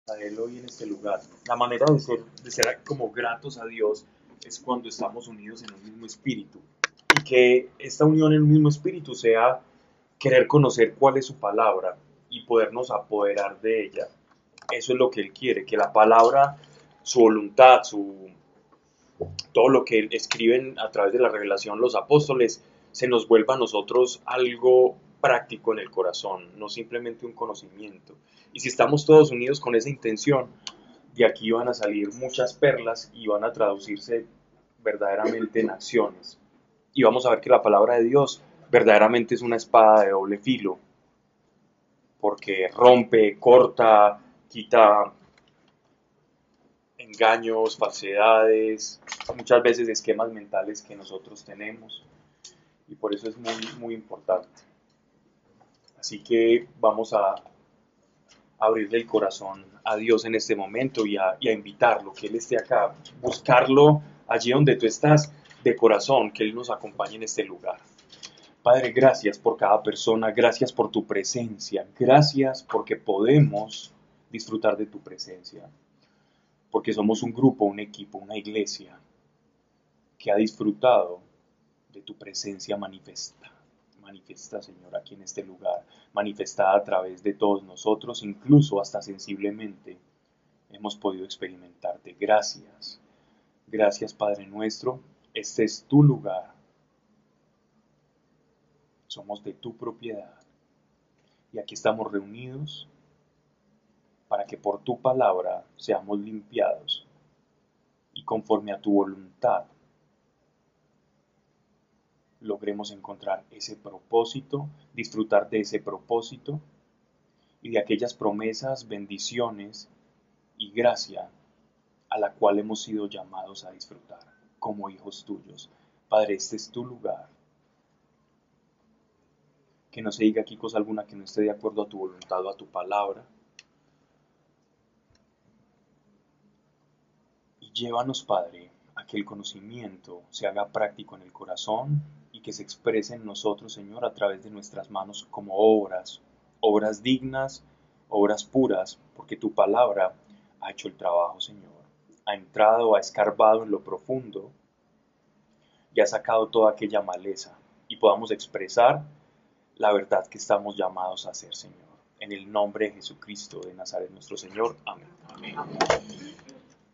A Él hoy en este lugar. La manera de ser como gratos a Dios es cuando estamos unidos en un mismo espíritu. Y que esta unión en un mismo espíritu sea querer conocer cuál es su palabra y podernos apoderar de ella. Eso es lo que Él quiere, que la palabra, su voluntad, todo lo que escriben a través de la revelación los apóstoles, se nos vuelva a nosotros algo práctico en el corazón, no simplemente un conocimiento. Y si estamos todos unidos con esa intención, de aquí van a salir muchas perlas y van a traducirse verdaderamente en acciones. Y vamos a ver que la palabra de Dios verdaderamente es una espada de doble filo, porque rompe, corta, quita engaños, falsedades, muchas veces esquemas mentales que nosotros tenemos. Y por eso es muy importante. Así que vamos a abrirle el corazón a Dios en este momento y a invitarlo, que Él esté acá, buscarlo allí donde tú estás de corazón, que Él nos acompañe en este lugar. Padre, gracias por cada persona, gracias por tu presencia, gracias porque podemos disfrutar de tu presencia, porque somos un grupo, un equipo, una iglesia que ha disfrutado de tu presencia manifiesta, Señor, aquí en este lugar, manifestada a través de todos nosotros, incluso hasta sensiblemente hemos podido experimentarte. Gracias, gracias Padre nuestro, este es tu lugar, somos de tu propiedad y aquí estamos reunidos para que por tu palabra seamos limpiados y conforme a tu voluntad logremos encontrar ese propósito, disfrutar de ese propósito y de aquellas promesas, bendiciones y gracia a la cual hemos sido llamados a disfrutar como hijos tuyos. Padre, este es tu lugar. Que no se diga aquí cosa alguna que no esté de acuerdo a tu voluntad o a tu palabra. Y llévanos, Padre, a que el conocimiento se haga práctico en el corazón y que se exprese en nosotros, Señor, a través de nuestras manos como obras, obras dignas, obras puras, porque tu palabra ha hecho el trabajo, Señor. Ha entrado, ha escarbado en lo profundo y ha sacado toda aquella maleza y podamos expresar la verdad que estamos llamados a hacer, Señor. En el nombre de Jesucristo de Nazaret, nuestro Señor. Amén. Amén.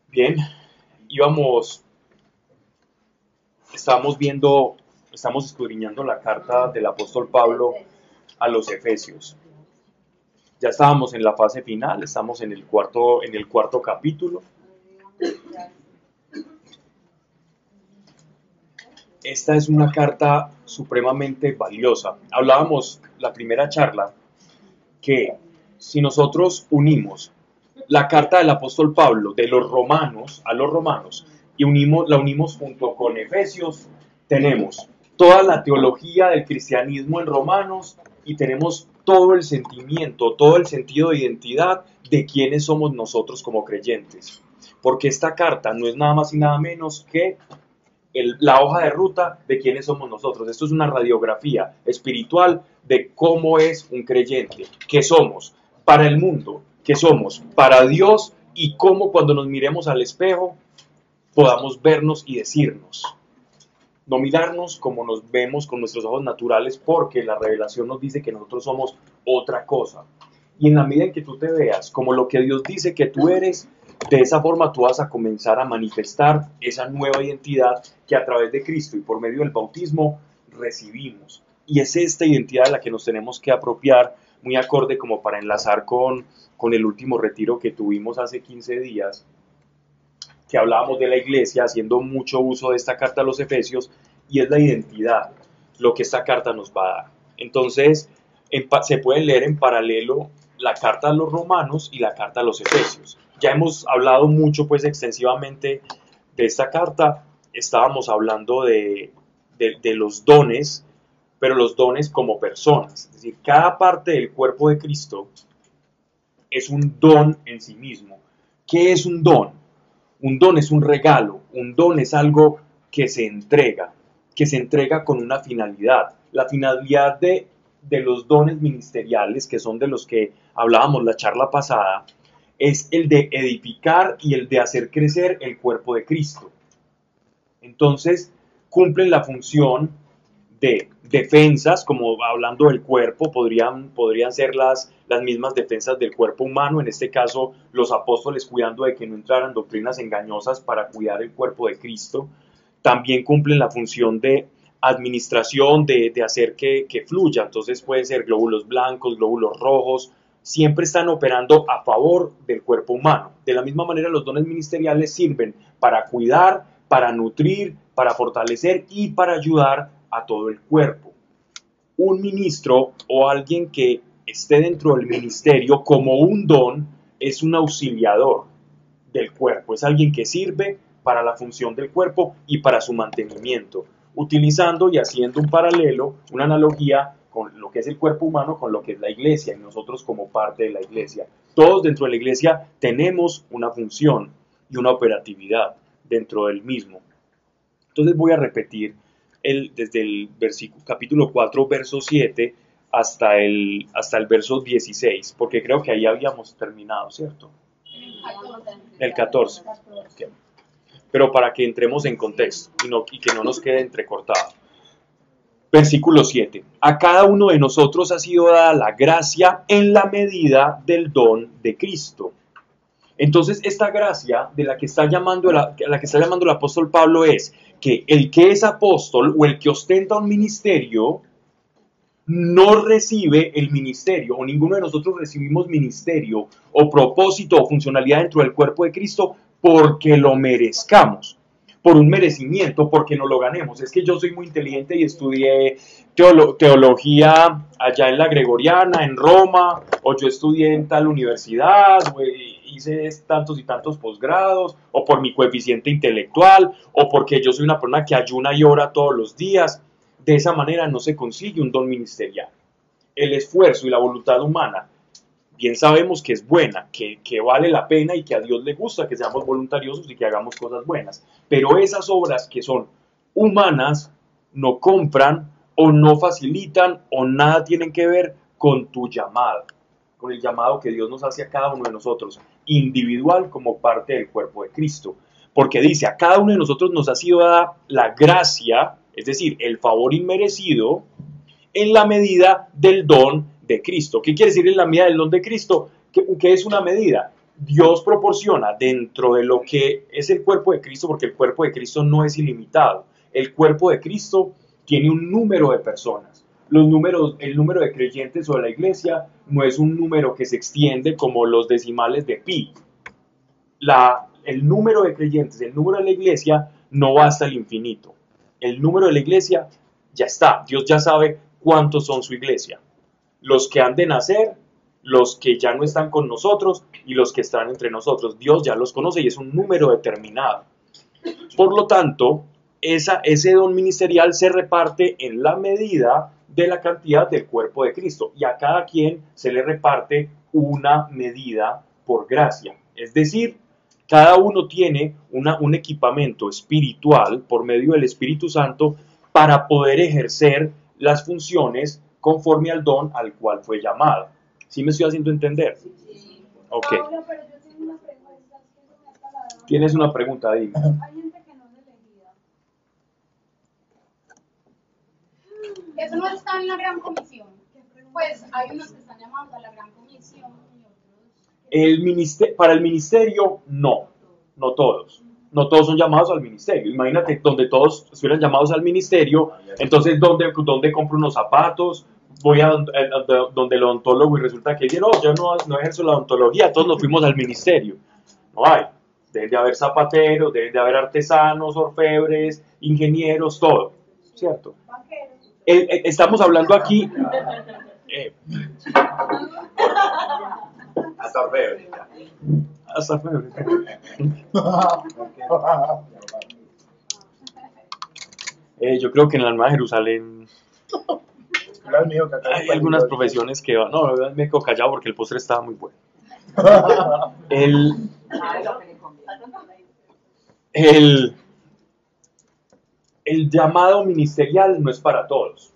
Bien, estamos escudriñando la carta del apóstol Pablo a los Efesios. Ya estábamos en la fase final, estamos en el cuarto capítulo. Esta es una carta supremamente valiosa. Hablábamos la primera charla que si nosotros unimos la carta del apóstol Pablo de los romanos a los romanos y la unimos junto con Efesios, tenemos toda la teología del cristianismo en Romanos y tenemos todo el sentimiento, todo el sentido de identidad de quiénes somos nosotros como creyentes. Porque esta carta no es nada más y nada menos que la hoja de ruta de quiénes somos nosotros. Esto es una radiografía espiritual de cómo es un creyente, qué somos para el mundo, qué somos para Dios y cómo cuando nos miremos al espejo podamos vernos y decirnos. No mirarnos como nos vemos con nuestros ojos naturales, porque la revelación nos dice que nosotros somos otra cosa. Y en la medida en que tú te veas como lo que Dios dice que tú eres, de esa forma tú vas a comenzar a manifestar esa nueva identidad que a través de Cristo y por medio del bautismo recibimos. Y es esta identidad a la que nos tenemos que apropiar, muy acorde como para enlazar con el último retiro que tuvimos hace 15 días, que hablábamos de la iglesia, haciendo mucho uso de esta carta a los Efesios, y es la identidad, lo que esta carta nos va a dar. Entonces, se pueden leer en paralelo la carta a los romanos y la carta a los Efesios. Ya hemos hablado mucho, pues, extensivamente de esta carta. Estábamos hablando de los dones, pero los dones como personas. Es decir, cada parte del cuerpo de Cristo es un don en sí mismo. ¿Qué es un don? Un don es un regalo, un don es algo que se entrega con una finalidad. La finalidad de los dones ministeriales, que son de los que hablábamos la charla pasada, es el de edificar y el de hacer crecer el cuerpo de Cristo. Entonces, cumplen la función de defensas, como hablando del cuerpo, podrían ser las mismas defensas del cuerpo humano, en este caso los apóstoles cuidando de que no entraran doctrinas engañosas para cuidar el cuerpo de Cristo. También cumplen la función de administración, de hacer que fluya, entonces pueden ser glóbulos blancos, glóbulos rojos, siempre están operando a favor del cuerpo humano. De la misma manera, los dones ministeriales sirven para cuidar, para nutrir, para fortalecer y para ayudar a todo el cuerpo. Un ministro o alguien que esté dentro del ministerio como un don es un auxiliador del cuerpo, es alguien que sirve para la función del cuerpo y para su mantenimiento, utilizando y haciendo un paralelo, una analogía con lo que es el cuerpo humano con lo que es la iglesia y nosotros como parte de la iglesia. Todos dentro de la iglesia tenemos una función y una operatividad dentro del mismo. Entonces voy a repetir desde el capítulo 4, verso 7 hasta el verso 16, porque creo que ahí habíamos terminado, ¿cierto? El 14. Okay. Pero para que entremos en contexto y que no nos quede entrecortado. Versículo 7. A cada uno de nosotros ha sido dada la gracia en la medida del don de Cristo. Entonces, esta gracia de la que está llamando el apóstol Pablo es que el que es apóstol o el que ostenta un ministerio no recibe el ministerio, o ninguno de nosotros recibimos ministerio o propósito o funcionalidad dentro del cuerpo de Cristo porque lo merezcamos, por un merecimiento, porque no lo ganemos. Es que yo soy muy inteligente y estudié teología allá en la Gregoriana, en Roma, o yo estudié en tal universidad, hice tantos y tantos posgrados, o por mi coeficiente intelectual, o porque yo soy una persona que ayuna y ora todos los días. De esa manera no se consigue un don ministerial. El esfuerzo y la voluntad humana, bien sabemos que es buena, que vale la pena y que a Dios le gusta que seamos voluntariosos y que hagamos cosas buenas. Pero esas obras que son humanas no compran o no facilitan o nada tienen que ver con tu llamado, con el llamado que Dios nos hace a cada uno de nosotros, individual como parte del cuerpo de Cristo. Porque dice, a cada uno de nosotros nos ha sido dada la gracia, es decir, el favor inmerecido, en la medida del don de Cristo. ¿Qué quiere decir en la medida del don de Cristo? ¿Qué es una medida? Dios proporciona dentro de lo que es el cuerpo de Cristo, porque el cuerpo de Cristo no es ilimitado. El cuerpo de Cristo tiene un número de personas. El número de creyentes o de la iglesia no es un número que se extiende como los decimales de pi. El número de creyentes, el número de la iglesia no va hasta el infinito. El número de la iglesia ya está. Dios ya sabe cuántos son su iglesia. Los que han de nacer, los que ya no están con nosotros y los que están entre nosotros. Dios ya los conoce y es un número determinado. Por lo tanto, ese don ministerial se reparte en la medida de la cantidad del cuerpo de Cristo. Y a cada quien se le reparte una medida por gracia. Es decir, cada uno tiene un equipamiento espiritual por medio del Espíritu Santo para poder ejercer las funciones conforme al don al cual fue llamado. ¿Sí me estoy haciendo entender? Sí. Ok. Pablo, pero yo tengo una pregunta. ¿Tienes una pregunta? Dime. Hay gente que no es elegida. Eso no está en la gran comisión. Pues hay unos que están llamados a la gran comisión y otros... Para el ministerio, no todos. No todos son llamados al ministerio. Imagínate, donde todos estuvieran llamados al ministerio, entonces, ¿dónde compro unos zapatos? Voy a donde el odontólogo y resulta que dice, no, yo no ejerzo la odontología, todos nos fuimos al ministerio. No hay. Deben de haber zapateros, deben de haber artesanos, orfebres, ingenieros, todo. ¿Cierto? Estamos hablando aquí... Hasta orfebre. Hasta orfebre. Yo creo que en la Nueva Jerusalén hay algunas profesiones que van. No, me quedo callado porque el postre estaba muy bueno. El llamado ministerial no es para todos,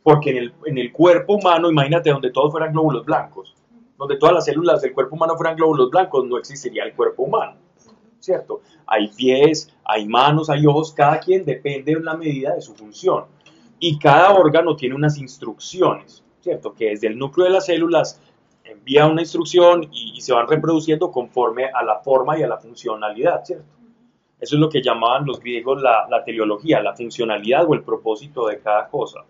porque en el cuerpo humano, imagínate donde todos fueran glóbulos blancos, Donde todas las células del cuerpo humano fueran glóbulos blancos, no existiría el cuerpo humano, ¿cierto? Hay pies, hay manos, hay ojos, cada quien depende en la medida de su función. Y cada órgano tiene unas instrucciones, ¿cierto? Que desde el núcleo de las células envía una instrucción y se van reproduciendo conforme a la forma y a la funcionalidad, ¿cierto? Eso es lo que llamaban los griegos la teleología, la funcionalidad o el propósito de cada cosa.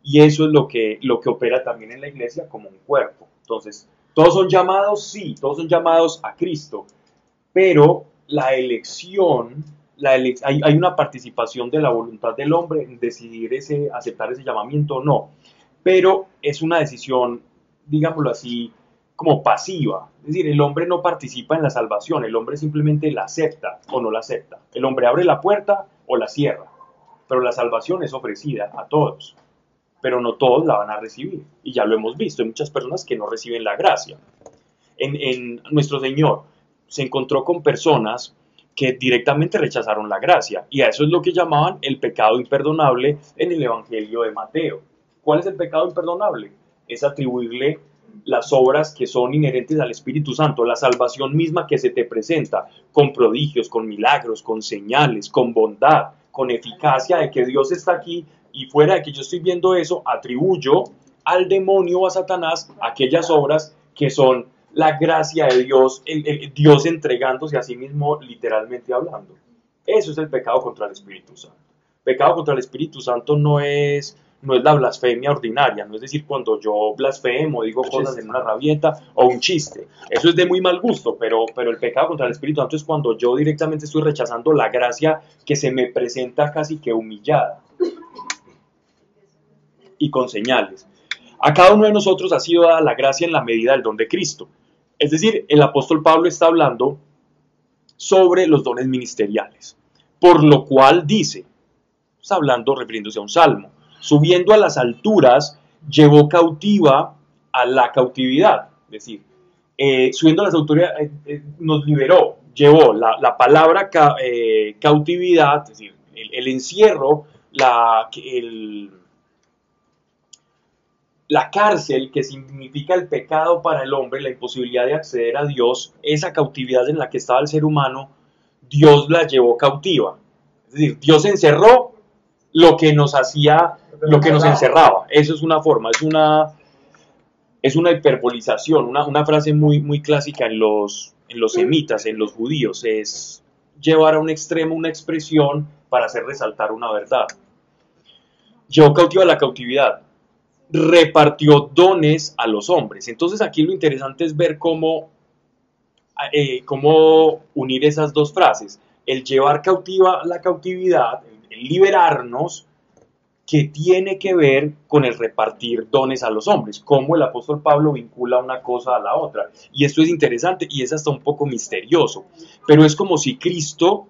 Y eso es lo que opera también en la iglesia como un cuerpo. Entonces, ¿todos son llamados? Sí, todos son llamados a Cristo, pero la elección, hay una participación de la voluntad del hombre en decidir aceptar ese llamamiento o no, pero es una decisión, digámoslo así, como pasiva. Es decir, el hombre no participa en la salvación, el hombre simplemente la acepta o no la acepta. El hombre abre la puerta o la cierra, pero la salvación es ofrecida a todos, pero no todos la van a recibir. Y ya lo hemos visto, hay muchas personas que no reciben la gracia. En nuestro Señor se encontró con personas que directamente rechazaron la gracia, y a eso es lo que llamaban el pecado imperdonable en el Evangelio de Mateo. ¿Cuál es el pecado imperdonable? Es atribuirle las obras que son inherentes al Espíritu Santo, la salvación misma que se te presenta, con prodigios, con milagros, con señales, con bondad, con eficacia de que Dios está aquí, y fuera de que yo estoy viendo eso, atribuyo al demonio o a Satanás aquellas obras que son la gracia de Dios, el Dios entregándose a sí mismo, literalmente hablando. Eso es el pecado contra el Espíritu Santo. Pecado contra el Espíritu Santo no es la blasfemia ordinaria, no es decir, cuando yo blasfemo, digo cosas en una rabieta o un chiste. Eso es de muy mal gusto, pero el pecado contra el Espíritu Santo es cuando yo directamente estoy rechazando la gracia que se me presenta casi que humillada y con señales. A cada uno de nosotros ha sido dada la gracia en la medida del don de Cristo. Es decir, el apóstol Pablo está hablando sobre los dones ministeriales, por lo cual dice, está hablando refiriéndose a un salmo, subiendo a las alturas, llevó cautiva a la cautividad, es decir, subiendo a las alturas nos liberó, llevó la palabra cautividad, es decir, el encierro, la cárcel, que significa el pecado para el hombre, la imposibilidad de acceder a Dios, esa cautividad en la que estaba el ser humano, Dios la llevó cautiva. Es decir, Dios encerró lo que nos encerraba. Eso es una forma, es una hiperbolización, una frase muy, muy clásica en los semitas, en los judíos, es llevar a un extremo una expresión para hacer resaltar una verdad. Llevó cautiva la cautividad, repartió dones a los hombres. Entonces aquí lo interesante es ver cómo unir esas dos frases. El llevar cautiva la cautividad, el liberarnos, que tiene que ver con el repartir dones a los hombres, cómo el apóstol Pablo vincula una cosa a la otra. Y esto es interesante y es hasta un poco misterioso, pero es como si Cristo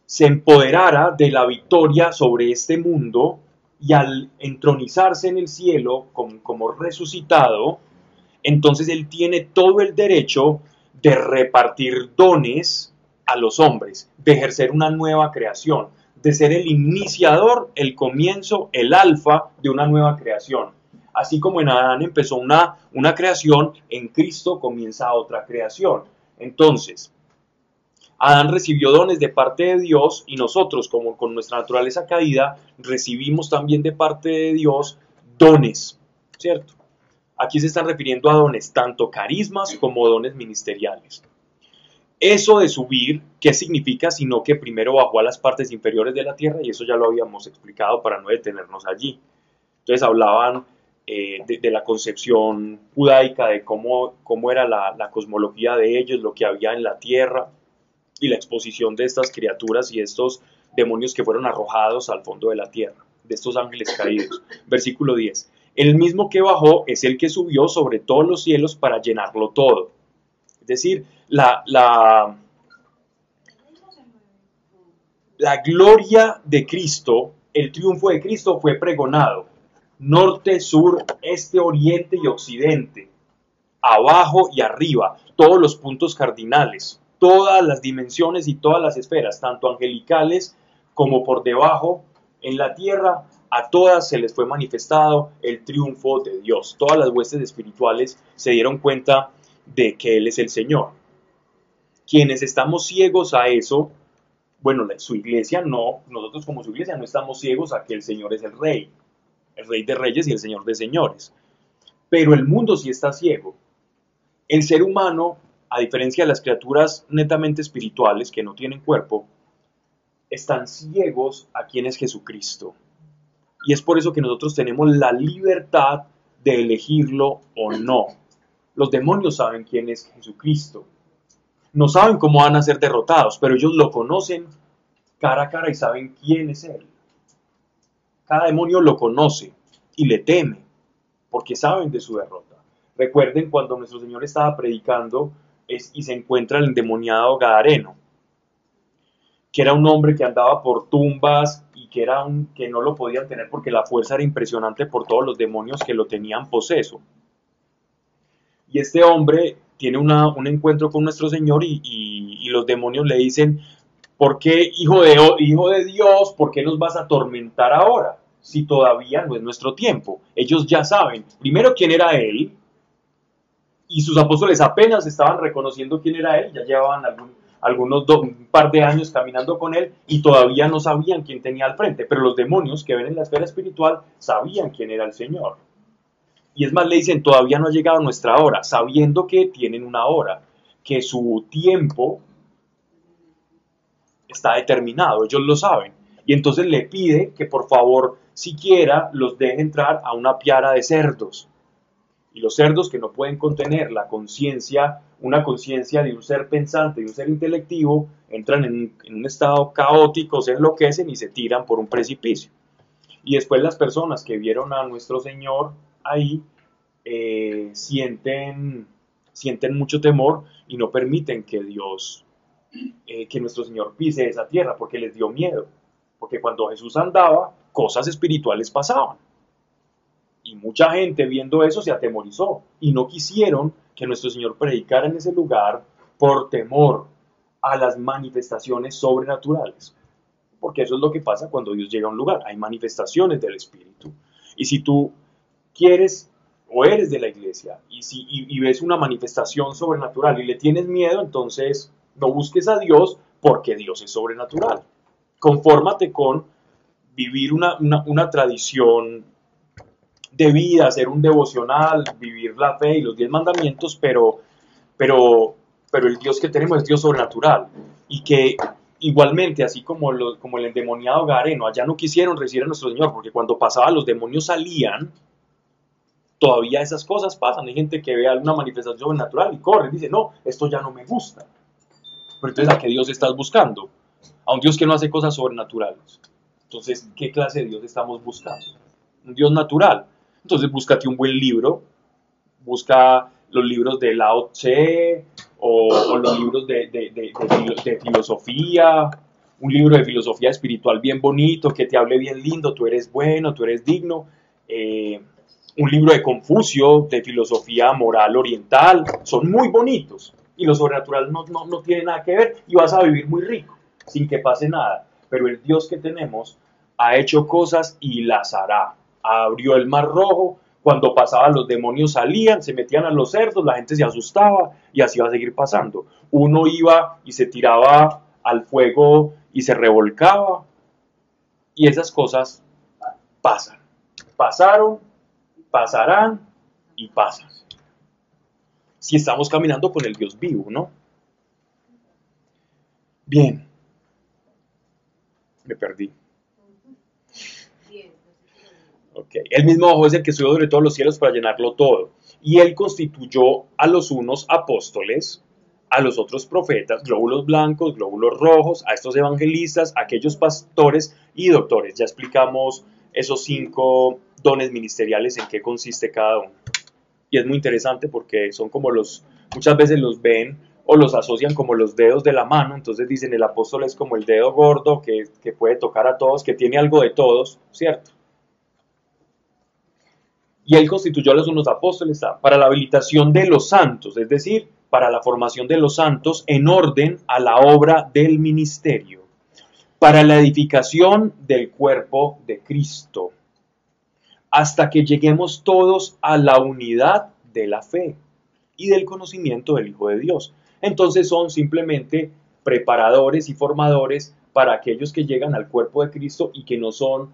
se empoderara de la victoria sobre este mundo y al entronizarse en el cielo como resucitado, entonces Él tiene todo el derecho de repartir dones a los hombres, de ejercer una nueva creación, de ser el iniciador, el comienzo, el alfa de una nueva creación. Así como en Adán empezó una creación, en Cristo comienza otra creación. Entonces, Adán recibió dones de parte de Dios y nosotros, como con nuestra naturaleza caída, recibimos también de parte de Dios dones, ¿cierto? Aquí se están refiriendo a dones, tanto carismas como dones ministeriales. Eso de subir, ¿qué significa? Sino que primero bajó a las partes inferiores de la tierra, y eso ya lo habíamos explicado para no detenernos allí. Entonces hablaban de la concepción judaica, de cómo era la cosmología de ellos, lo que había en la tierra, y la exposición de estas criaturas y estos demonios que fueron arrojados al fondo de la tierra, de estos ángeles caídos. Versículo 10. El mismo que bajó es el que subió sobre todos los cielos para llenarlo todo. Es decir, la gloria de Cristo, el triunfo de Cristo fue pregonado. Norte, sur, este, oriente y occidente. Abajo y arriba. Todos los puntos cardinales. Todas las dimensiones y todas las esferas, tanto angelicales como por debajo en la tierra, a todas se les fue manifestado el triunfo de Dios. Todas las huestes espirituales se dieron cuenta de que Él es el Señor. Quienes estamos ciegos a eso, bueno, su iglesia no, nosotros como su iglesia no estamos ciegos a que el Señor es el Rey de Reyes y el Señor de Señores. Pero el mundo sí está ciego. El ser humano, a diferencia de las criaturas netamente espirituales que no tienen cuerpo, están ciegos a quién es Jesucristo. Y es por eso que nosotros tenemos la libertad de elegirlo o no. Los demonios saben quién es Jesucristo. No saben cómo van a ser derrotados, pero ellos lo conocen cara a cara y saben quién es Él. Cada demonio lo conoce y le teme, porque saben de su derrota. Recuerden cuando nuestro Señor estaba predicando y se encuentra el endemoniado Gadareno, que era un hombre que andaba por tumbas y que no lo podían tener porque la fuerza era impresionante por todos los demonios que lo tenían poseso. Y este hombre tiene un encuentro con nuestro Señor y los demonios le dicen: ¿por qué, hijo de Dios, por qué nos vas a atormentar ahora? Si todavía no es nuestro tiempo. Ellos ya saben, primero, quién era Él, y sus apóstoles apenas estaban reconociendo quién era Él, ya llevaban un par de años caminando con Él, y todavía no sabían quién tenía al frente, pero los demonios que ven en la esfera espiritual sabían quién era el Señor. Y es más, le dicen: todavía no ha llegado nuestra hora, sabiendo que tienen una hora, que su tiempo está determinado, ellos lo saben. Y entonces le pide que por favor siquiera los deje entrar a una piara de cerdos. Y los cerdos, que no pueden contener una conciencia de un ser pensante, de un ser intelectivo, entran en un estado caótico, se enloquecen y se tiran por un precipicio. Y después las personas que vieron a nuestro Señor ahí sienten mucho temor y no permiten que nuestro Señor pise esa tierra, porque les dio miedo. Porque cuando Jesús andaba, cosas espirituales pasaban. Y mucha gente viendo eso se atemorizó y no quisieron que nuestro Señor predicara en ese lugar por temor a las manifestaciones sobrenaturales. Porque eso es lo que pasa cuando Dios llega a un lugar. Hay manifestaciones del Espíritu. Y si tú quieres o eres de la iglesia y ves una manifestación sobrenatural y le tienes miedo, entonces no busques a Dios, porque Dios es sobrenatural. Confórmate con vivir una tradición de vida, hacer un devocional, vivir la fe y los 10 mandamientos, pero el Dios que tenemos es Dios sobrenatural. Y que igualmente, así como el endemoniado Gadareno, allá no quisieron recibir a nuestro Señor, porque cuando pasaba los demonios salían. Todavía esas cosas pasan. Hay gente que ve alguna manifestación sobrenatural y corre y dice: no, esto ya no me gusta. Pero entonces, ¿a qué Dios estás buscando? A un Dios que no hace cosas sobrenaturales. Entonces, ¿qué clase de Dios estamos buscando? Un Dios natural. Entonces, búscate un buen libro. Busca los libros de Lao Tse o los libros de filosofía. Un libro de filosofía espiritual bien bonito, que te hable bien lindo. Tú eres bueno, tú eres digno. Un libro de Confucio, de filosofía moral oriental, son muy bonitos, y lo sobrenatural no tiene nada que ver, y vas a vivir muy rico, sin que pase nada. Pero el Dios que tenemos ha hecho cosas y las hará. Abrió el mar rojo, cuando pasaban los demonios salían, se metían a los cerdos, la gente se asustaba, y así va a seguir pasando. Uno iba y se tiraba al fuego y se revolcaba, y esas cosas pasan. Pasaron, pasarán y pasan. Si estamos caminando con el Dios vivo, ¿no? Bien. Me perdí. Okay. El mismo ojo es el que subió sobre todos los cielos para llenarlo todo. Y él constituyó a los unos apóstoles, a los otros profetas, glóbulos blancos, glóbulos rojos, a estos evangelistas, a aquellos pastores y doctores. Ya explicamos esos 5 dones ministeriales, en qué consiste cada uno. Y es muy interesante porque son como muchas veces los ven o los asocian como los dedos de la mano. Entonces dicen: el apóstol es como el dedo gordo que puede tocar a todos, que tiene algo de todos, ¿cierto? Y él constituyó a los unos apóstoles para la habilitación de los santos, es decir, para la formación de los santos en orden a la obra del ministerio, para la edificación del cuerpo de Cristo. hasta que lleguemos todos a la unidad de la fe y del conocimiento del Hijo de Dios. Entonces son simplemente preparadores y formadores para aquellos que llegan al cuerpo de Cristo y que no son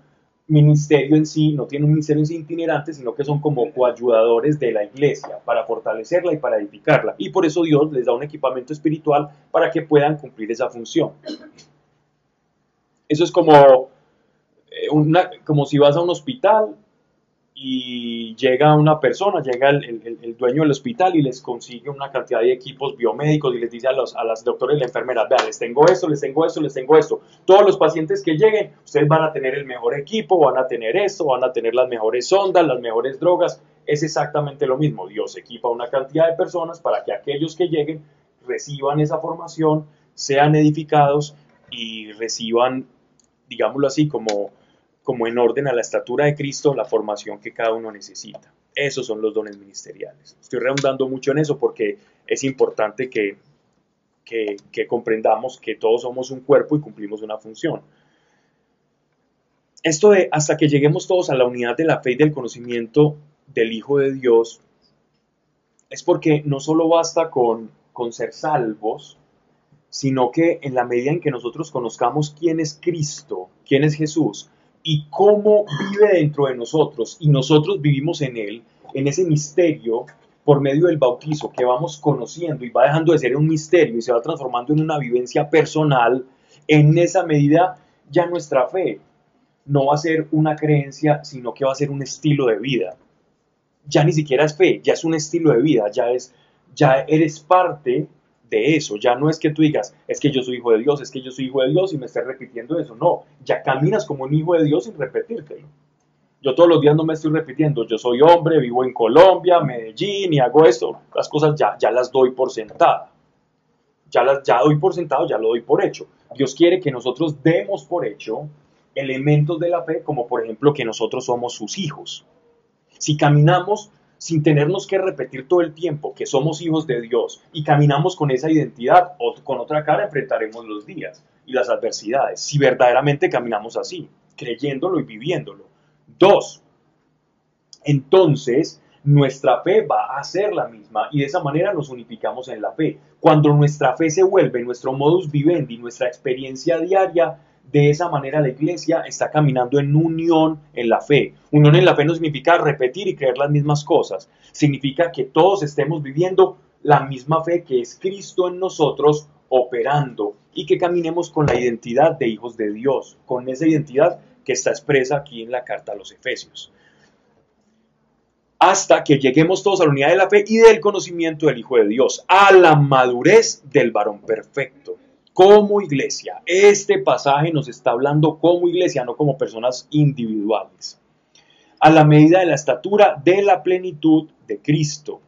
ministerio en sí, no tienen un ministerio en sí itinerante, sino que son como coayudadores de la iglesia para fortalecerla y para edificarla. Y por eso Dios les da un equipamiento espiritual para que puedan cumplir esa función. Eso es como, como si vas a un hospital y llega una persona, llega el dueño del hospital y les consigue una cantidad de equipos biomédicos y les dice a las doctores y la enfermera, vean, les tengo esto, les tengo esto, les tengo esto. Todos los pacientes que lleguen, ustedes van a tener el mejor equipo, van a tener esto, van a tener las mejores sondas, las mejores drogas. Es exactamente lo mismo. Dios equipa una cantidad de personas para que aquellos que lleguen reciban esa formación, sean edificados y reciban, digámoslo así, como en orden a la estatura de Cristo, la formación que cada uno necesita. Esos son los dones ministeriales. Estoy redundando mucho en eso porque es importante que comprendamos que todos somos un cuerpo y cumplimos una función. Esto de hasta que lleguemos todos a la unidad de la fe y del conocimiento del Hijo de Dios, es porque no solo basta con ser salvos, sino que en la medida en que nosotros conozcamos quién es Cristo, quién es Jesús, y cómo vive dentro de nosotros, y nosotros vivimos en Él, en ese misterio, por medio del bautizo, que vamos conociendo y va dejando de ser un misterio y se va transformando en una vivencia personal, en esa medida ya nuestra fe no va a ser una creencia, sino que va a ser un estilo de vida. Ya ni siquiera es fe, ya es un estilo de vida, ya eres parte de eso. Ya no es que tú digas, es que yo soy hijo de Dios, es que yo soy hijo de Dios y me estés repitiendo eso. No, ya caminas como un hijo de Dios sin repetírtelo. Yo todos los días no me estoy repitiendo, yo soy hombre, vivo en Colombia, Medellín y hago esto. Las cosas ya las doy por sentada. Ya doy por sentado, ya lo doy por hecho. Dios quiere que nosotros demos por hecho elementos de la fe, como por ejemplo que nosotros somos sus hijos. Si caminamos sin tenernos que repetir todo el tiempo que somos hijos de Dios y caminamos con esa identidad, o con otra cara enfrentaremos los días y las adversidades, si verdaderamente caminamos así, creyéndolo y viviéndolo. 2. Entonces, nuestra fe va a ser la misma y de esa manera nos unificamos en la fe. Cuando nuestra fe se vuelve nuestro modus vivendi, nuestra experiencia diaria, de esa manera la iglesia está caminando en unión en la fe. Unión en la fe no significa repetir y creer las mismas cosas. Significa que todos estemos viviendo la misma fe que es Cristo en nosotros operando y que caminemos con la identidad de hijos de Dios, con esa identidad que está expresa aquí en la carta a los Efesios. Hasta que lleguemos todos a la unidad de la fe y del conocimiento del Hijo de Dios, a la madurez del varón perfecto. Como iglesia, este pasaje nos está hablando como iglesia, no como personas individuales. A la medida de la estatura de la plenitud de Cristo,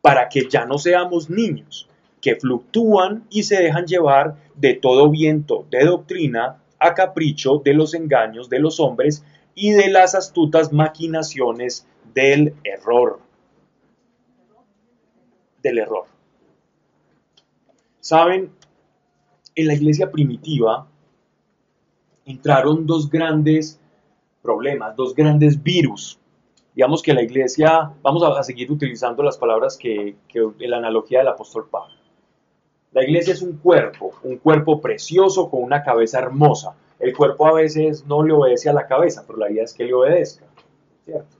para que ya no seamos niños que fluctúan y se dejan llevar de todo viento de doctrina a capricho de los engaños de los hombres y de las astutas maquinaciones del error. ¿Saben? En la iglesia primitiva entraron dos grandes problemas, dos grandes virus. Digamos que la iglesia, vamos a seguir utilizando las palabras que la analogía del apóstol Pablo. La iglesia es un cuerpo precioso con una cabeza hermosa. El cuerpo a veces no le obedece a la cabeza, pero la idea es que le obedezca, ¿cierto?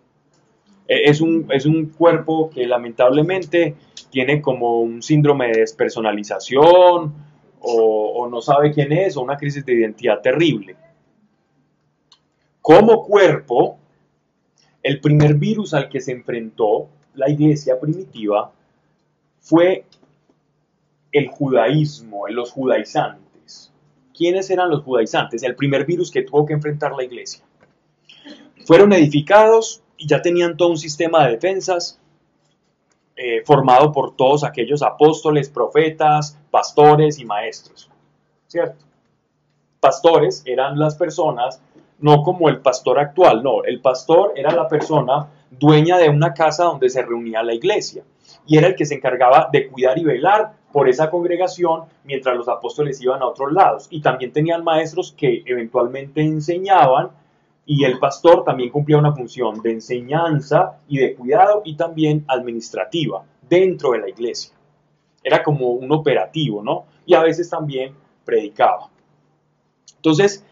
Es un cuerpo que lamentablemente tiene como un síndrome de despersonalización, o no sabe quién es, o una crisis de identidad terrible. Como cuerpo, el primer virus al que se enfrentó la iglesia primitiva fue el judaísmo, los judaizantes. ¿Quiénes eran los judaizantes? El primer virus que tuvo que enfrentar la iglesia. Fueron edificados y ya tenían todo un sistema de defensas formado por todos aquellos apóstoles, profetas, pastores y maestros, ¿cierto? Pastores eran las personas, no como el pastor actual, no, el pastor era la persona dueña de una casa donde se reunía la iglesia y era el que se encargaba de cuidar y velar por esa congregación mientras los apóstoles iban a otros lados, y también tenían maestros que eventualmente enseñaban Y el pastor también cumplía una función de enseñanza y de cuidado y también administrativa dentro de la iglesia. Era como un operativo, ¿no? Y a veces también predicaba. Entonces,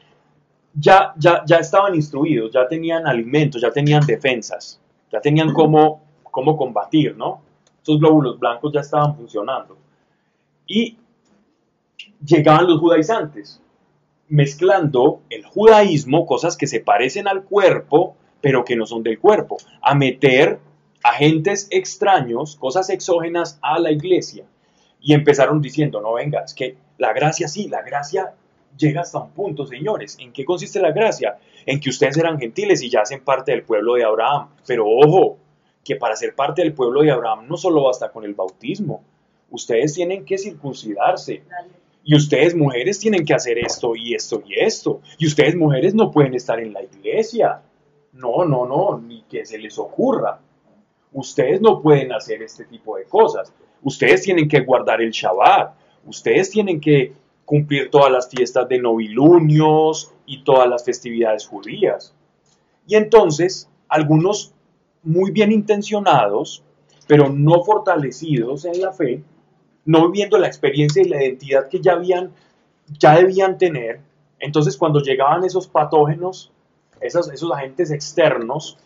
ya estaban instruidos, ya tenían alimentos, ya tenían defensas, ya tenían cómo combatir, ¿no? Estos glóbulos blancos ya estaban funcionando. Y llegaban los judaizantes, mezclando el judaísmo, cosas que se parecen al cuerpo, pero que no son del cuerpo, a meter agentes extraños, cosas exógenas a la iglesia. Y empezaron diciendo, no, venga, es que la gracia sí, la gracia llega hasta un punto, señores. ¿En qué consiste la gracia? En que ustedes eran gentiles y ya hacen parte del pueblo de Abraham. Pero ojo, que para ser parte del pueblo de Abraham no solo basta con el bautismo. Ustedes tienen que circuncidarse. Y ustedes mujeres tienen que hacer esto y esto y esto. Y ustedes mujeres no pueden estar en la iglesia. No, ni que se les ocurra. Ustedes no pueden hacer este tipo de cosas. Ustedes tienen que guardar el Shabbat. Ustedes tienen que cumplir todas las fiestas de novilunios y todas las festividades judías. Y entonces, algunos muy bien intencionados, pero no fortalecidos en la fe, no viviendo la experiencia y la identidad que ya debían tener, entonces cuando llegaban esos patógenos, esos agentes externos,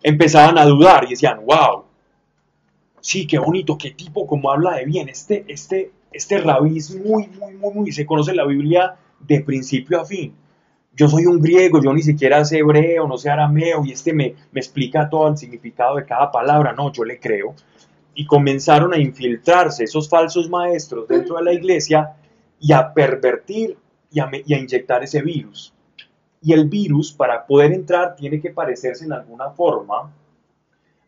empezaban a dudar y decían, wow, sí, qué bonito, qué tipo, cómo habla de bien, este rabí es muy, se conoce la Biblia de principio a fin. Yo soy un griego, yo ni siquiera sé hebreo, no sé arameo, y me explica todo el significado de cada palabra. No, yo le creo. Y comenzaron a infiltrarse esos falsos maestros dentro de la iglesia y a pervertir y a inyectar ese virus. Y el virus, para poder entrar, tiene que parecerse en alguna forma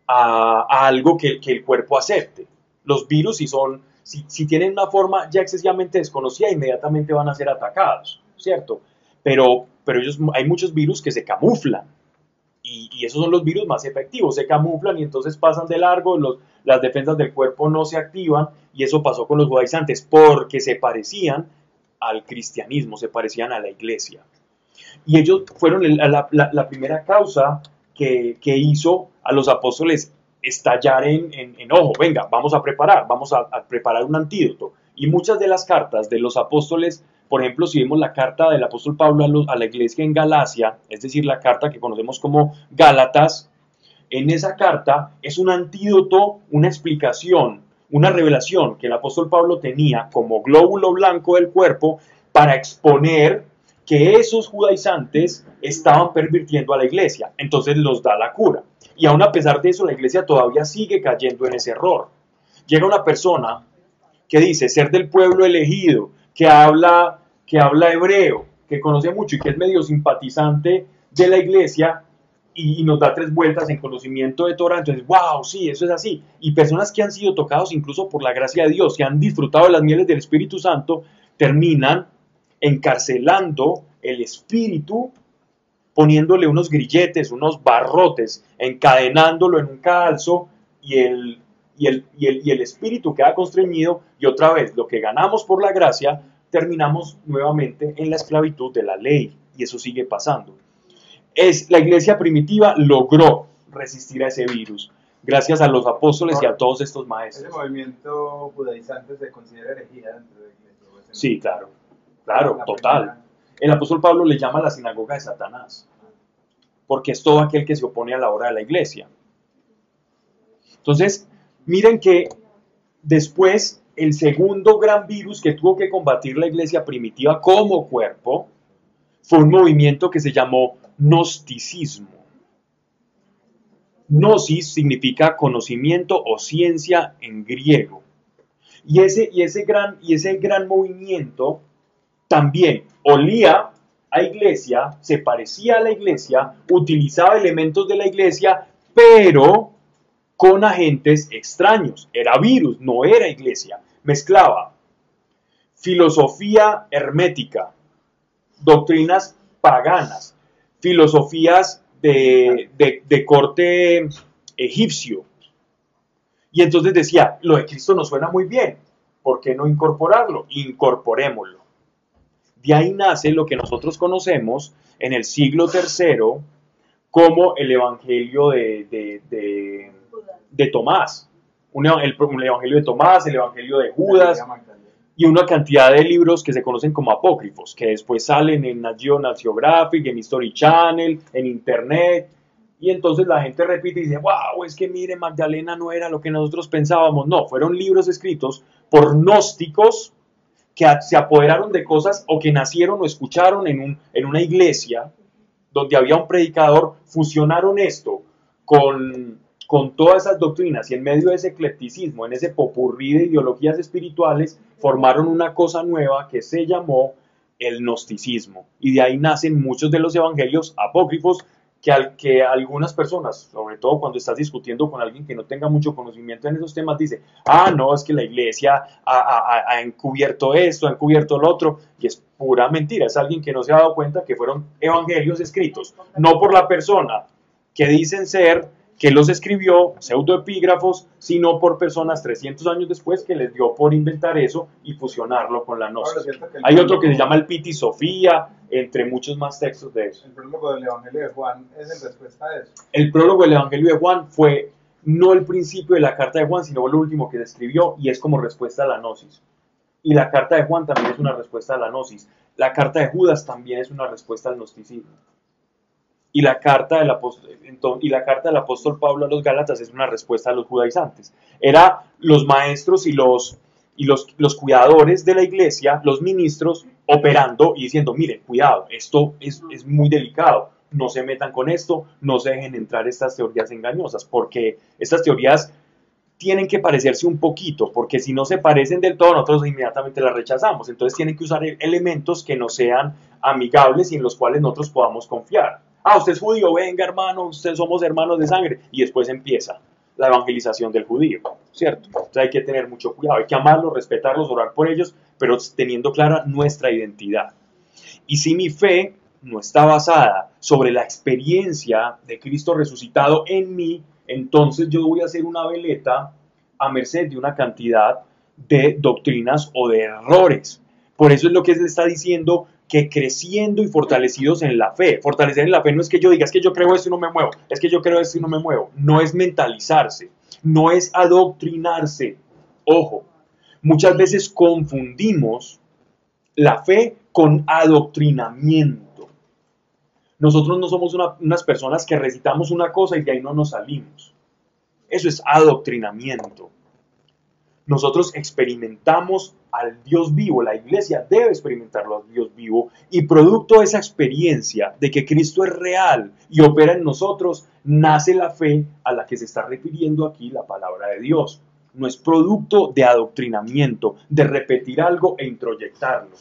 a algo que el cuerpo acepte. Los virus, si tienen una forma ya excesivamente desconocida, inmediatamente van a ser atacados, ¿cierto? Pero hay muchos virus que se camuflan. Y esos son los virus más efectivos, se camuflan y entonces pasan de largo, las defensas del cuerpo no se activan, y eso pasó con los judaizantes porque se parecían al cristianismo, se parecían a la iglesia. Y ellos fueron la primera causa que hizo a los apóstoles estallar en ojo, venga, vamos a preparar un antídoto. Y muchas de las cartas de los apóstoles, por ejemplo, si vemos la carta del apóstol Pablo a la iglesia en Galacia, es decir, la carta que conocemos como Gálatas, en esa carta es un antídoto, una explicación, una revelación que el apóstol Pablo tenía como glóbulo blanco del cuerpo para exponer que esos judaizantes estaban pervirtiendo a la iglesia. Entonces los da la cura. Y aún a pesar de eso, la iglesia todavía sigue cayendo en ese error. Llega una persona que dice ser del pueblo elegido, que habla hebreo, que conoce mucho y que es medio simpatizante de la iglesia, y nos da 3 vueltas en conocimiento de Torah. Entonces, wow, sí, eso es así. Y personas que han sido tocados incluso por la gracia de Dios, que han disfrutado de las mieles del Espíritu Santo, terminan encarcelando el espíritu, poniéndole unos grilletes, unos barrotes, encadenándolo en un calzo, y el espíritu queda constreñido, y otra vez, lo que ganamos por la gracia, terminamos nuevamente en la esclavitud de la ley, y eso sigue pasando. La iglesia primitiva logró resistir a ese virus, gracias a los apóstoles y a todos estos maestros. ¿Ese movimiento judaizante se considera herejía dentro de la iglesia? Sí, claro, total. El apóstol Pablo le llama la sinagoga de Satanás, porque es todo aquel que se opone a la obra de la iglesia. Entonces, miren que después, el segundo gran virus que tuvo que combatir la iglesia primitiva como cuerpo fue un movimiento que se llamó gnosticismo. Gnosis significa conocimiento o ciencia en griego. Y ese gran movimiento también olía a iglesia, se parecía a la iglesia, utilizaba elementos de la iglesia, pero con agentes extraños. Era virus, no era iglesia. Mezclaba filosofía hermética, doctrinas paganas, filosofías de corte egipcio. Y entonces decía, lo de Cristo nos suena muy bien, ¿por qué no incorporarlo? Incorporémoslo. De ahí nace lo que nosotros conocemos en el siglo III como el Evangelio de Tomás. El Evangelio de Tomás, el Evangelio de Judas y una cantidad de libros que se conocen como apócrifos, que después salen en National Geographic, en History Channel, en Internet. Y entonces la gente repite y dice, wow, es que mire, Magdalena no era lo que nosotros pensábamos. No, fueron libros escritos por gnósticos que se apoderaron de cosas o que nacieron o escucharon en una iglesia donde había un predicador, fusionaron esto con todas esas doctrinas y en medio de ese eclecticismo, en ese popurrí de ideologías espirituales, formaron una cosa nueva que se llamó el gnosticismo. Y de ahí nacen muchos de los evangelios apócrifos que algunas personas, sobre todo cuando estás discutiendo con alguien que no tenga mucho conocimiento en esos temas, dice, no, es que la iglesia ha encubierto esto, ha encubierto lo otro, y es pura mentira, es alguien que no se ha dado cuenta que fueron evangelios escritos, no por la persona que dicen ser, que los escribió, pseudoepígrafos, sino por personas 300 años después que les dio por inventar eso y fusionarlo con la gnosis. Hay otro que se llama el Piti Sofía, entre muchos más textos de eso. El prólogo del Evangelio de Juan es en respuesta a eso. El prólogo del Evangelio de Juan fue no el principio de la carta de Juan, sino lo último que se escribió y es como respuesta a la gnosis. Y la carta de Juan también es una respuesta a la gnosis. La carta de Judas también es una respuesta al gnosticismo. Y la carta del apóstol Pablo a los Gálatas es una respuesta a los judaizantes. Era los maestros y los cuidadores de la iglesia, los ministros, operando y diciendo, mire, cuidado, esto es muy delicado, no se metan con esto, no se dejen entrar estas teorías engañosas, porque estas teorías tienen que parecerse un poquito, porque si no se parecen del todo, nosotros inmediatamente las rechazamos. Entonces tienen que usar elementos que nos sean amigables y en los cuales nosotros podamos confiar. Usted es judío, venga hermano, ustedes somos hermanos de sangre. Y después empieza la evangelización del judío, ¿cierto? Entonces hay que tener mucho cuidado, hay que amarlos, respetarlos, orar por ellos, pero teniendo clara nuestra identidad. Y si mi fe no está basada sobre la experiencia de Cristo resucitado en mí, entonces yo voy a ser una veleta a merced de una cantidad de doctrinas o de errores. Por eso es lo que se está diciendo, que creciendo y fortalecidos en la fe. Fortalecer en la fe no es que yo diga, es que yo creo esto y no me muevo, es que yo creo esto y no me muevo. No es mentalizarse, no es adoctrinarse. Ojo, muchas veces confundimos la fe con adoctrinamiento. Nosotros no somos unas personas que recitamos una cosa y de ahí no nos salimos. Eso es adoctrinamiento. Nosotros experimentamos al Dios vivo, la iglesia debe experimentarlo al Dios vivo y producto de esa experiencia de que Cristo es real y opera en nosotros, nace la fe a la que se está refiriendo aquí la palabra de Dios. No es producto de adoctrinamiento, de repetir algo e introyectarlo.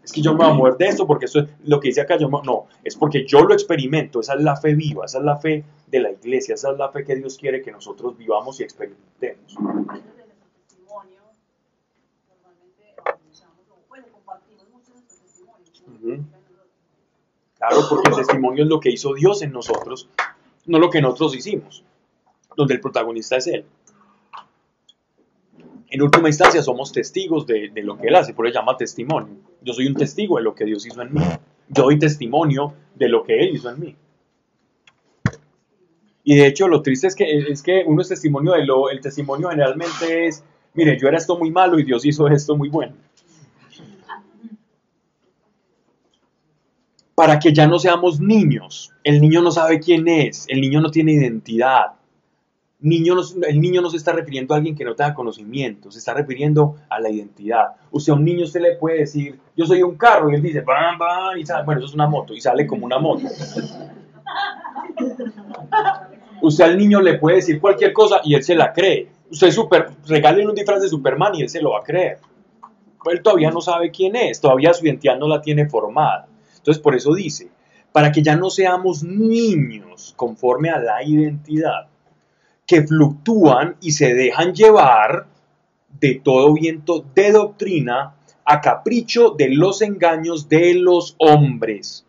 Es que yo me voy a mover de esto porque eso es lo que dice acá. No, es porque yo lo experimento. Esa es la fe viva, esa es la fe de la iglesia, esa es la fe que Dios quiere que nosotros vivamos y experimentemos. Claro, porque el testimonio es lo que hizo Dios en nosotros, no lo que nosotros hicimos, donde el protagonista es Él. En última instancia somos testigos de lo que Él hace, por eso se llama testimonio. Yo soy un testigo de lo que Dios hizo en mí. Yo doy testimonio de lo que Él hizo en mí. Y de hecho lo triste es que uno es testimonio el testimonio generalmente es, mire, yo era esto muy malo y Dios hizo esto muy bueno. Para que ya no seamos niños. El niño no sabe quién es, el niño no tiene identidad. El niño no se está refiriendo a alguien que no tenga conocimiento, se está refiriendo a la identidad. Usted a un niño usted le puede decir, yo soy un carro, y él dice, bam, bam, y sale, bueno, eso es una moto, y sale como una moto. Usted al niño le puede decir cualquier cosa y él se la cree. Usted regálele un disfraz de Superman y él se lo va a creer. Él todavía no sabe quién es, todavía su identidad no la tiene formada. Entonces por eso dice, para que ya no seamos niños conforme a la identidad, que fluctúan y se dejan llevar de todo viento de doctrina a capricho de los engaños de los hombres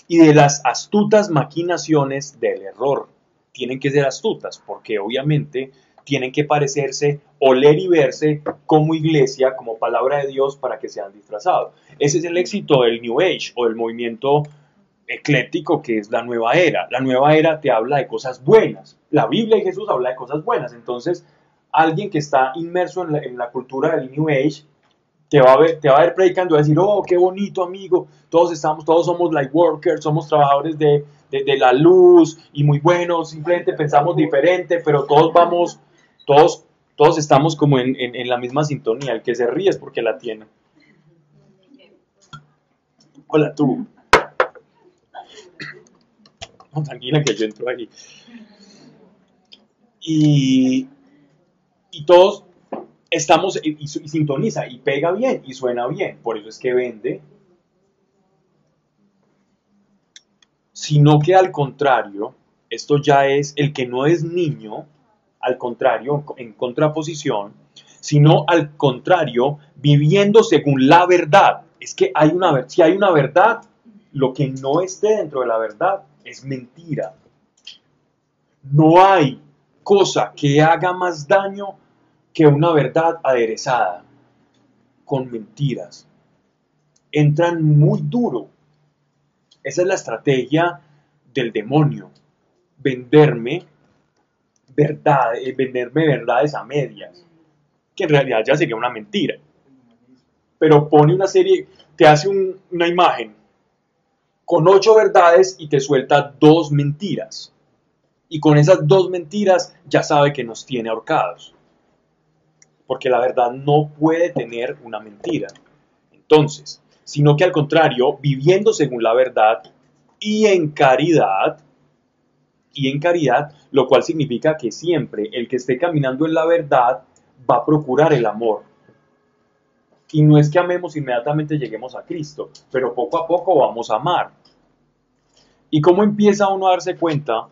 y de las astutas maquinaciones del error. Tienen que ser astutas porque obviamente tienen que parecerse, oler y verse como iglesia, como palabra de Dios para que sean disfrazados. Ese es el éxito del New Age o del movimiento ecléctico que es la nueva era. La nueva era te habla de cosas buenas. La Biblia y Jesús habla de cosas buenas. Entonces, alguien que está inmerso en la cultura del New Age te va a ver predicando y va a decir, oh, qué bonito, amigo, todos somos light workers, somos trabajadores de la luz y muy buenos, simplemente pensamos diferente, pero todos estamos como en la misma sintonía. El que se ríe es porque la tiene. Hola, tú. No, tranquila que yo entro ahí. Y todos estamos, y sintoniza, y pega bien, y suena bien. Por eso es que vende. Sino que al contrario, esto ya es el que no es niño, al contrario, en contraposición, sino al contrario, viviendo según la verdad. Es que si hay una verdad, lo que no esté dentro de la verdad es mentira. No hay cosa que haga más daño que una verdad aderezada con mentiras. Entran muy duro. Esa es la estrategia del demonio. Venderme verdades a medias, que en realidad ya sería una mentira. Pero pone una serie, te hace una imagen con 8 verdades y te suelta 2 mentiras. Y con esas 2 mentiras ya sabe que nos tiene ahorcados. Porque la verdad no puede tener una mentira. Entonces, sino que al contrario, viviendo según la verdad y en caridad, lo cual significa que siempre el que esté caminando en la verdad va a procurar el amor. Y no es que amemos inmediatamente lleguemos a Cristo, pero poco a poco vamos a amar. ¿Y cómo empieza uno a darse cuenta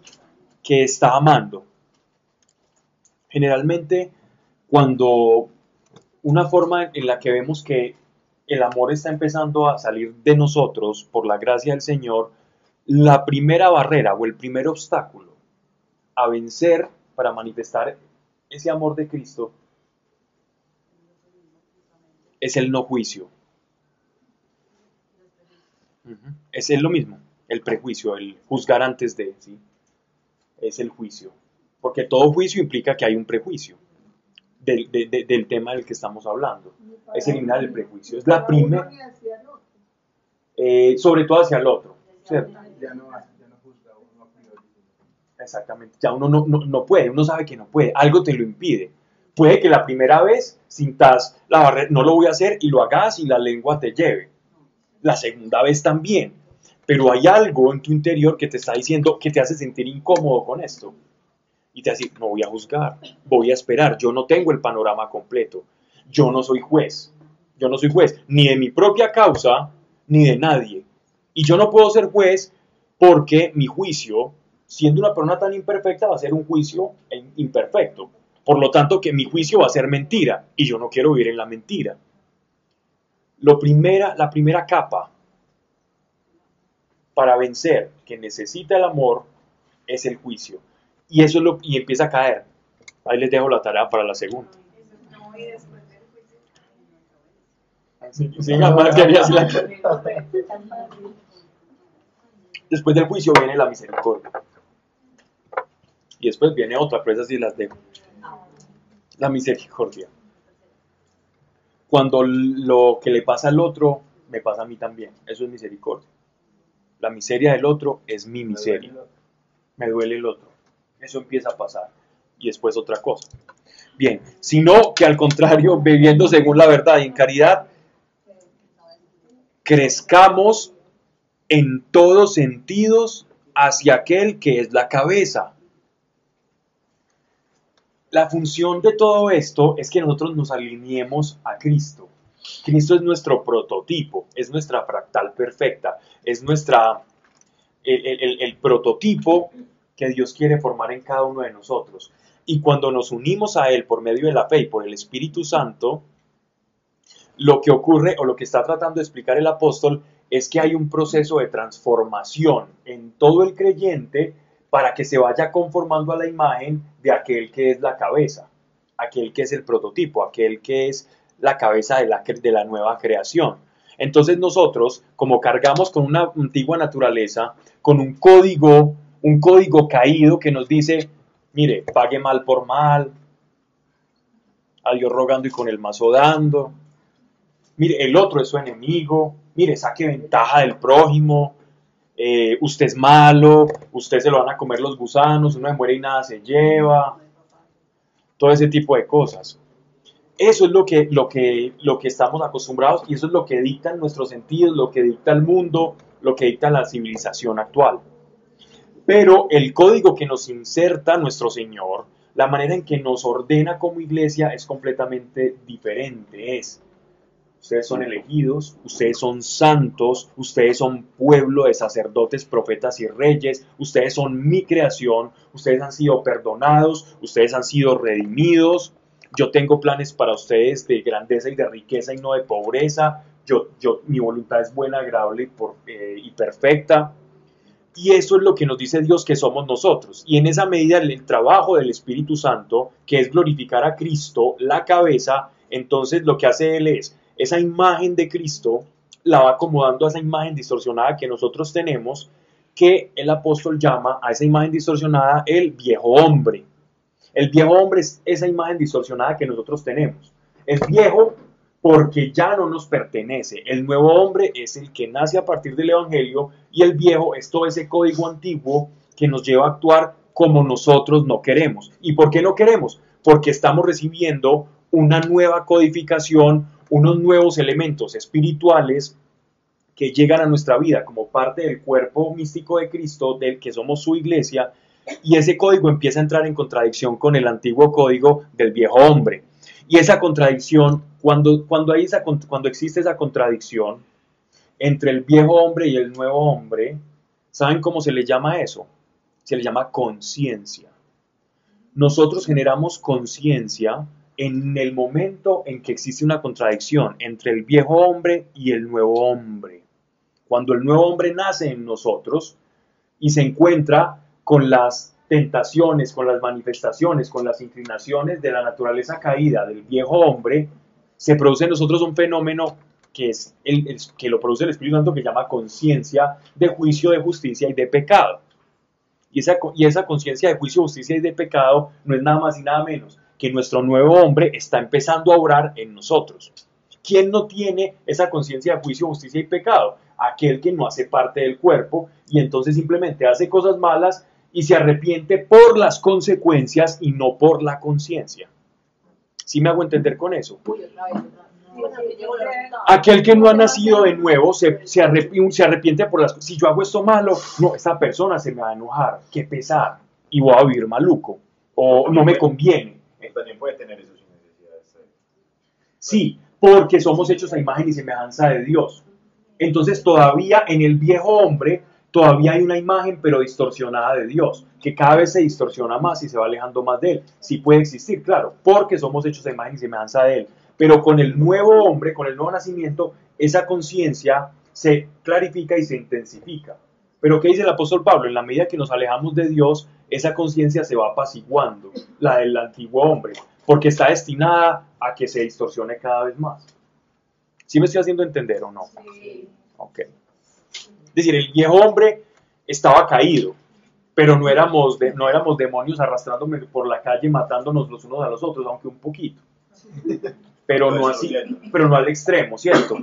que está amando? Generalmente, cuando una forma en la que vemos que el amor está empezando a salir de nosotros por la gracia del Señor, la primera barrera o el primer obstáculo a vencer para manifestar ese amor de Cristo es el no juicio. Es lo mismo, el prejuicio, el juzgar antes de, ¿sí? Es el juicio. Porque todo juicio implica que hay un prejuicio del tema del que estamos hablando. Es eliminar el prejuicio. Es la primera. Sobre todo hacia el otro, ¿cierto? Ya no juzga, uno prioriza. Exactamente. Ya uno no puede, uno sabe que no puede. Algo te lo impide. Puede que la primera vez sintas la barrera, no lo voy a hacer, y lo hagas y la lengua te lleve. La segunda vez también. Pero hay algo en tu interior que te está diciendo, que te hace sentir incómodo con esto. Y te hace, no voy a juzgar, voy a esperar. Yo no tengo el panorama completo. Yo no soy juez. Yo no soy juez ni de mi propia causa, ni de nadie. Y yo no puedo ser juez porque mi juicio, siendo una persona tan imperfecta, va a ser un juicio imperfecto. Por lo tanto, que mi juicio va a ser mentira. Y yo no quiero vivir en la mentira. La primera capa para vencer, que necesita el amor, es el juicio. Y eso y empieza a caer. Ahí les dejo la tarea para la segunda. Después del juicio viene la misericordia. Y después viene otra, pero esas sí las dejo. La misericordia. Cuando lo que le pasa al otro, me pasa a mí también. Eso es misericordia. La miseria del otro es mi miseria. Me duele el otro. Eso empieza a pasar. Y después otra cosa. Bien, sino que al contrario, viviendo según la verdad y en caridad, crezcamos en todos sentidos hacia aquel que es la cabeza. La función de todo esto es que nosotros nos alineemos a Cristo. Cristo es nuestro prototipo, es nuestra fractal perfecta, es el prototipo que Dios quiere formar en cada uno de nosotros. Y cuando nos unimos a Él por medio de la fe y por el Espíritu Santo, lo que ocurre o lo que está tratando de explicar el apóstol es que hay un proceso de transformación en todo el creyente para que se vaya conformando a la imagen de aquel que es la cabeza, aquel que es el prototipo, aquel que es la cabeza de la nueva creación. Entonces nosotros, como cargamos con una antigua naturaleza, con un código caído que nos dice, mire, pague mal por mal, a Dios rogando y con el mazo dando, mire, el otro es su enemigo, mire, saque ventaja del prójimo, usted es malo, usted se lo van a comer los gusanos, uno se muere y nada se lleva, todo ese tipo de cosas. Eso es lo que estamos acostumbrados y eso es lo que dictan nuestros sentidos, lo que dicta el mundo, lo que dicta la civilización actual. Pero el código que nos inserta nuestro Señor, la manera en que nos ordena como iglesia es completamente diferente. Ustedes son elegidos, ustedes son santos, ustedes son pueblo de sacerdotes, profetas y reyes, ustedes son mi creación, ustedes han sido perdonados, ustedes han sido redimidos. Yo tengo planes para ustedes de grandeza y de riqueza y no de pobreza. Mi voluntad es buena, agradable y perfecta. Y eso es lo que nos dice Dios que somos nosotros. Y en esa medida el trabajo del Espíritu Santo, que es glorificar a Cristo, la cabeza, entonces lo que hace Él es, esa imagen de Cristo la va acomodando a esa imagen distorsionada que nosotros tenemos, que el apóstol llama a esa imagen distorsionada el viejo hombre. El viejo hombre es esa imagen distorsionada que nosotros tenemos. Es viejo porque ya no nos pertenece. El nuevo hombre es el que nace a partir del Evangelio y el viejo es todo ese código antiguo que nos lleva a actuar como nosotros no queremos. ¿Y por qué no queremos? Porque estamos recibiendo una nueva codificación, unos nuevos elementos espirituales que llegan a nuestra vida como parte del cuerpo místico de Cristo, del que somos su iglesia, y ese código empieza a entrar en contradicción con el antiguo código del viejo hombre. Y esa contradicción, cuando existe esa contradicción entre el viejo hombre y el nuevo hombre, ¿saben cómo se le llama eso? Se le llama conciencia. Nosotros generamos conciencia en el momento en que existe una contradicción entre el viejo hombre y el nuevo hombre. Cuando el nuevo hombre nace en nosotros y se encuentra con las tentaciones, con las manifestaciones, con las inclinaciones de la naturaleza caída del viejo hombre, se produce en nosotros un fenómeno que lo produce el Espíritu Santo, que llama conciencia de juicio, de justicia y de pecado. Y esa conciencia de juicio, justicia y de pecado no es nada más y nada menos que nuestro nuevo hombre está empezando a obrar en nosotros. ¿Quién no tiene esa conciencia de juicio, justicia y pecado? Aquel que no hace parte del cuerpo y entonces simplemente hace cosas malas y se arrepiente por las consecuencias y no por la conciencia. ¿Sí me hago entender con eso? Aquel que no ha nacido de nuevo se arrepiente por las cosas. Si yo hago esto malo, no, esta persona se me va a enojar, qué pesar, y voy a vivir maluco, o no me conviene. También puede tener eso sin necesidad de ser. Sí, porque somos hechos a imagen y semejanza de Dios. Entonces todavía en el viejo hombre todavía hay una imagen pero distorsionada de Dios, que cada vez se distorsiona más y se va alejando más de Él. Sí puede existir, claro, porque somos hechos a imagen y semejanza de Él. Pero con el nuevo hombre, con el nuevo nacimiento, esa conciencia se clarifica y se intensifica. Pero ¿qué dice el apóstol Pablo? En la medida que nos alejamos de Dios, esa conciencia se va apaciguando, la del antiguo hombre, porque está destinada a que se distorsione cada vez más. ¿Sí me estoy haciendo entender o no? Sí. Ok. Es decir, el viejo hombre estaba caído, pero no éramos demonios arrastrándome por la calle, matándonos los unos a los otros, aunque un poquito. Pero no así, pero no al extremo, ¿cierto?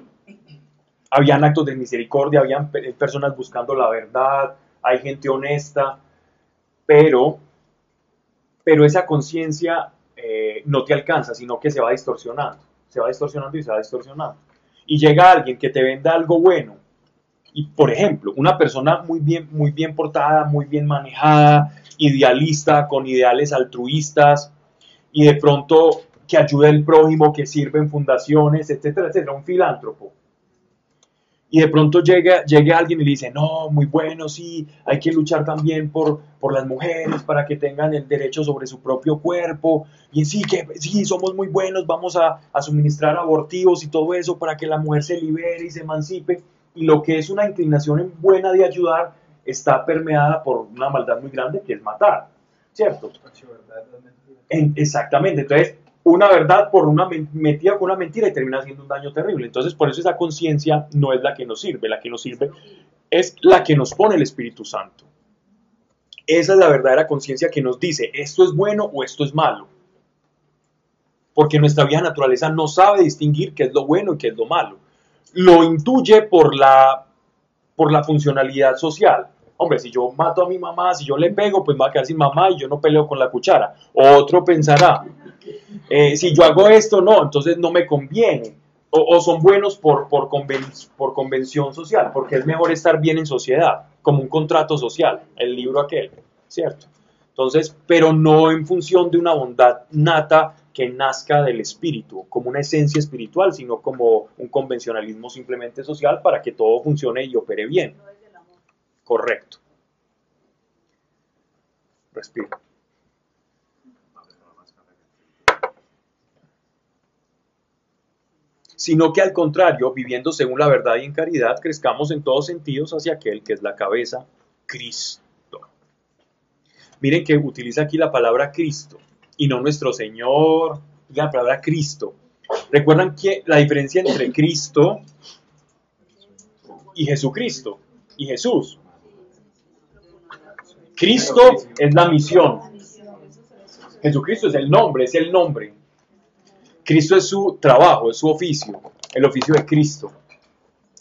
Habían actos de misericordia, habían personas buscando la verdad, hay gente honesta, pero esa conciencia no te alcanza, sino que se va distorsionando y se va distorsionando. Y llega alguien que te venda algo bueno, y por ejemplo, una persona muy bien portada, muy bien manejada, idealista, con ideales altruistas, y de pronto que ayuda al prójimo, que sirve en fundaciones, etcétera, etcétera, un filántropo. Y de pronto llega alguien y le dice, no, muy bueno, sí, hay que luchar también por las mujeres para que tengan el derecho sobre su propio cuerpo, y sí, somos muy buenos, vamos a suministrar abortivos y todo eso para que la mujer se libere y se emancipe, y lo que es una inclinación buena de ayudar, está permeada por una maldad muy grande que es matar, ¿cierto? Exactamente, entonces una verdad por una metida con una mentira y termina haciendo un daño terrible. Entonces por eso esa conciencia no es la que nos sirve, la que nos sirve es la que nos pone el Espíritu Santo. Esa es la verdadera conciencia que nos dice esto es bueno o esto es malo. Porque nuestra vieja naturaleza no sabe distinguir qué es lo bueno y qué es lo malo. Lo intuye por la funcionalidad social. Hombre, si yo mato a mi mamá, si yo le pego, pues me voy a quedar sin mamá y yo no peleo con la cuchara. Otro pensará, si yo hago esto, no, entonces no me conviene. O son buenos por convención social, porque es mejor estar bien en sociedad, como un contrato social, el libro aquel, ¿cierto? Entonces, pero no en función de una bondad nata que nazca del espíritu, como una esencia espiritual, sino como un convencionalismo simplemente social para que todo funcione y opere bien. Correcto. Respira. Sino que al contrario, viviendo según la verdad y en caridad, crezcamos en todos sentidos hacia aquel que es la cabeza, Cristo. Miren que utiliza aquí la palabra Cristo y no nuestro Señor, la palabra Cristo. ¿Recuerdan que la diferencia entre Cristo y Jesucristo y Jesús? Cristo es la misión. Jesucristo es el nombre, Cristo es su trabajo, es su oficio, el oficio de Cristo.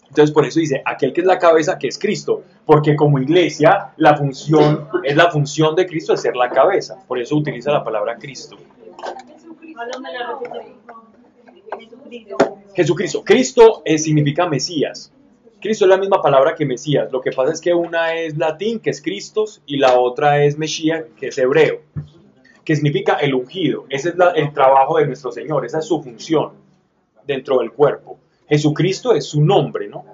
Entonces por eso dice, aquel que es la cabeza, que es Cristo, porque como iglesia, la función de Cristo es ser la cabeza, por eso utiliza la palabra Cristo. Jesucristo. Cristo significa Mesías. Cristo es la misma palabra que Mesías, lo que pasa es que una es latín, que es Christos, y la otra es Mesías, que es hebreo, que significa el ungido. Ese es el trabajo de nuestro Señor, esa es su función dentro del cuerpo. Jesucristo es su nombre, ¿no?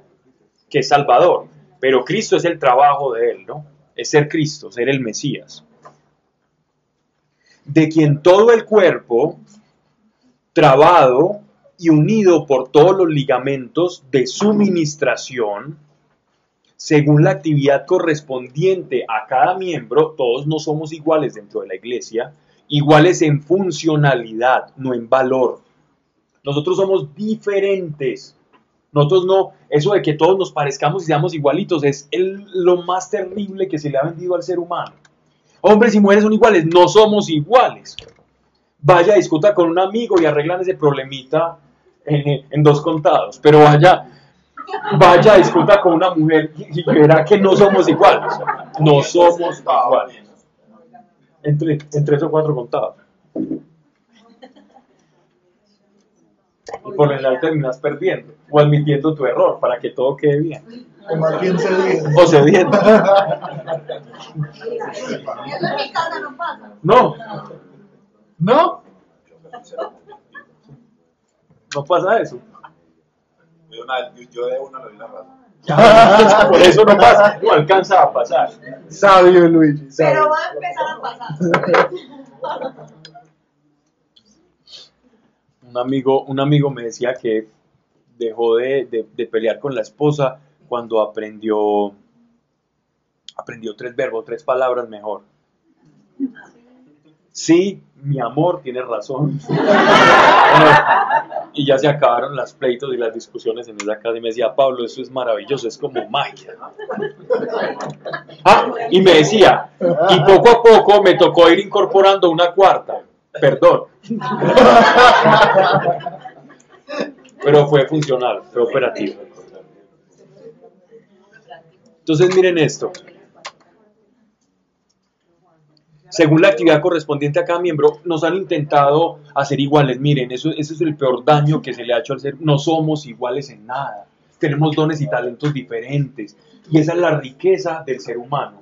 Que es Salvador, pero Cristo es el trabajo de Él, ¿no? Es ser Cristo, ser el Mesías. De quien todo el cuerpo, trabado y unido por todos los ligamentos de su ministración, según la actividad correspondiente a cada miembro, todos no somos iguales dentro de la iglesia, iguales en funcionalidad, no en valor. Nosotros somos diferentes. Nosotros no, eso de que todos nos parezcamos y seamos igualitos es lo más terrible que se le ha vendido al ser humano. Hombres y mujeres son iguales, no somos iguales. Vaya, discuta con un amigo y arreglan ese problemita en 2 contados, pero vaya, discuta con una mujer y verá que no somos iguales. No somos iguales. Entre 3 o 4 contados. Y por lo general terminas perdiendo o admitiendo tu error para que todo quede bien. O más bien cediendo. O cediendo. No. ¿No? No pasa eso. Yo de una le doy la razón. Por eso no pasa, no alcanza a pasar. Sabio, Luigi. Sabio. Pero va a empezar a pasar. Un amigo me decía que dejó de pelear con la esposa cuando aprendió 3 verbos, 3 palabras mejor. Sí, mi amor, tienes razón. Y ya se acabaron los pleitos y las discusiones en esa casa y me decía, Pablo, eso es maravilloso, es como magia. Y me decía, y poco a poco me tocó ir incorporando una 4ª, perdón. Pero fue funcional, fue operativo. Entonces miren esto. Según la actividad correspondiente a cada miembro, nos han intentado hacer iguales. Miren, eso es el peor daño que se le ha hecho al ser. No somos iguales en nada. Tenemos dones y talentos diferentes. Y esa es la riqueza del ser humano.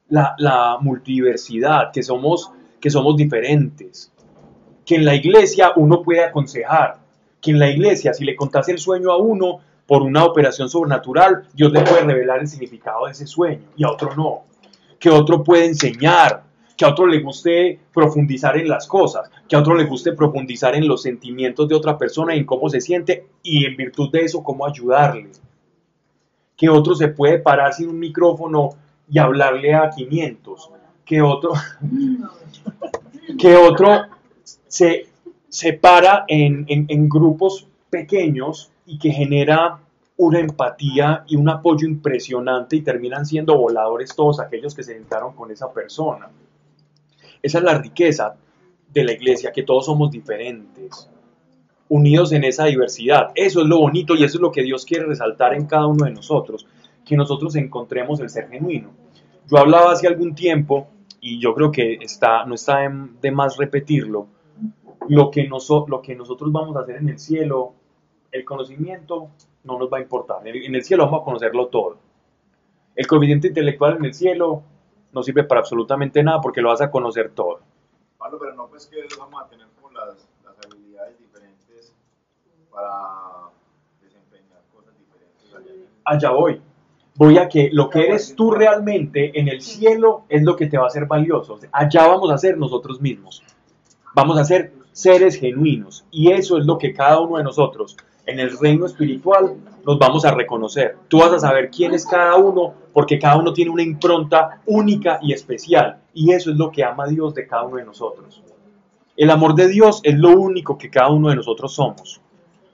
La multiversidad, que somos diferentes. Que en la iglesia uno puede aconsejar. Que en la iglesia, si le contase el sueño a uno por una operación sobrenatural, Dios le puede revelar el significado de ese sueño y a otro no. Que otro puede enseñar. Que a otro le guste profundizar en las cosas, que a otro le guste profundizar en los sentimientos de otra persona y en cómo se siente y en virtud de eso cómo ayudarle. Que otro se puede parar sin un micrófono y hablarle a 500, que otro se para en grupos pequeños y que genera una empatía y un apoyo impresionante y terminan siendo voladores todos aquellos que se sentaron con esa persona. Esa es la riqueza de la iglesia, que todos somos diferentes, unidos en esa diversidad. Eso es lo bonito y eso es lo que Dios quiere resaltar en cada uno de nosotros, que nosotros encontremos el ser genuino. Yo hablaba hace algún tiempo, y yo creo que no está de más repetirlo, lo que nosotros vamos a hacer en el cielo, el conocimiento no nos va a importar. En el cielo vamos a conocerlo todo. El coeficiente intelectual en el cielo no sirve para absolutamente nada porque lo vas a conocer todo. Pablo, pero no pues que vamos a tener como las habilidades diferentes para desempeñar cosas diferentes allá voy. Voy a que lo que eres tú realmente en el cielo es lo que te va a hacer valioso. Allá vamos a ser nosotros mismos. Vamos a ser seres genuinos. Y eso es lo que cada uno de nosotros en el reino espiritual nos vamos a reconocer. Tú vas a saber quién es cada uno porque cada uno tiene una impronta única y especial. Y eso es lo que ama Dios de cada uno de nosotros. El amor de Dios es lo único que cada uno de nosotros somos.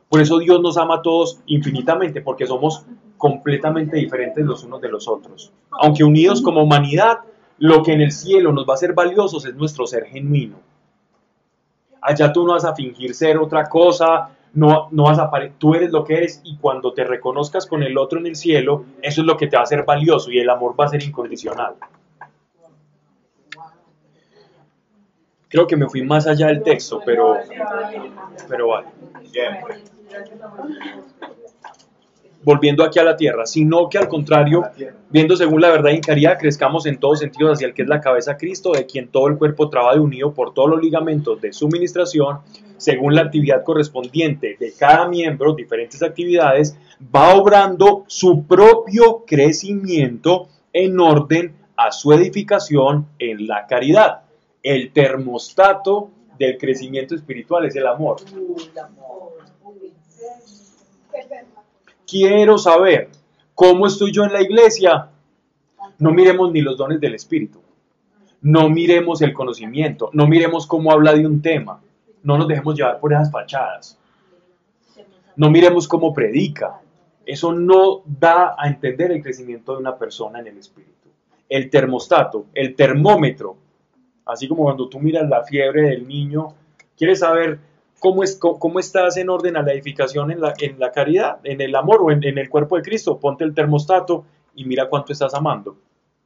Por eso Dios nos ama a todos infinitamente, porque somos completamente diferentes los unos de los otros. Aunque unidos como humanidad, lo que en el cielo nos va a hacer valiosos es nuestro ser genuino. Allá tú no vas a fingir ser otra cosa, no vas a tú eres lo que eres, y cuando te reconozcas con el otro en el cielo, eso es lo que te va a hacer valioso y el amor va a ser incondicional. Creo que me fui más allá del texto, pero vale. Volviendo aquí a la tierra, sino que al contrario, viendo según la verdad y en caridad, crezcamos en todos sentidos hacia el que es la cabeza Cristo, de quien todo el cuerpo trabaja unido por todos los ligamentos de su ministración, según la actividad correspondiente de cada miembro, diferentes actividades, va obrando su propio crecimiento en orden a su edificación en la caridad. El termostato del crecimiento espiritual es el amor. Quiero saber cómo estoy yo en la iglesia. No miremos ni los dones del Espíritu. No miremos el conocimiento. No miremos cómo habla de un tema. No nos dejemos llevar por esas fachadas. No miremos cómo predica. Eso no da a entender el crecimiento de una persona en el Espíritu. El termostato, el termómetro. Así como cuando tú miras la fiebre del niño, quieres saber cómo estás en orden a la edificación en la caridad, en el amor o en el cuerpo de Cristo. Ponte el termostato y mira cuánto estás amando.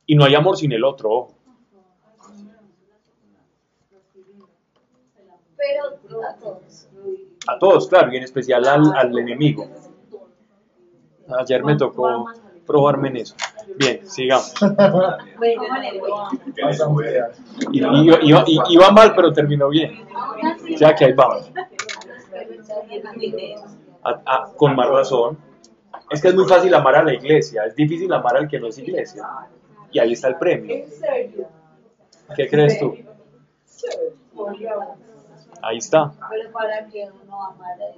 Y no hay amor sin el otro, ojo. Pero a todos. A todos, claro, y en especial al enemigo. Ayer me tocó probarme en eso. Bien, sigamos. Iba mal, pero terminó bien. Ya que ahí vamos. Con más razón. Es que es muy fácil amar a la iglesia, es difícil amar al que no es iglesia. Y ahí está el premio. ¿Qué crees tú? Ahí está. Pero para que uno amara el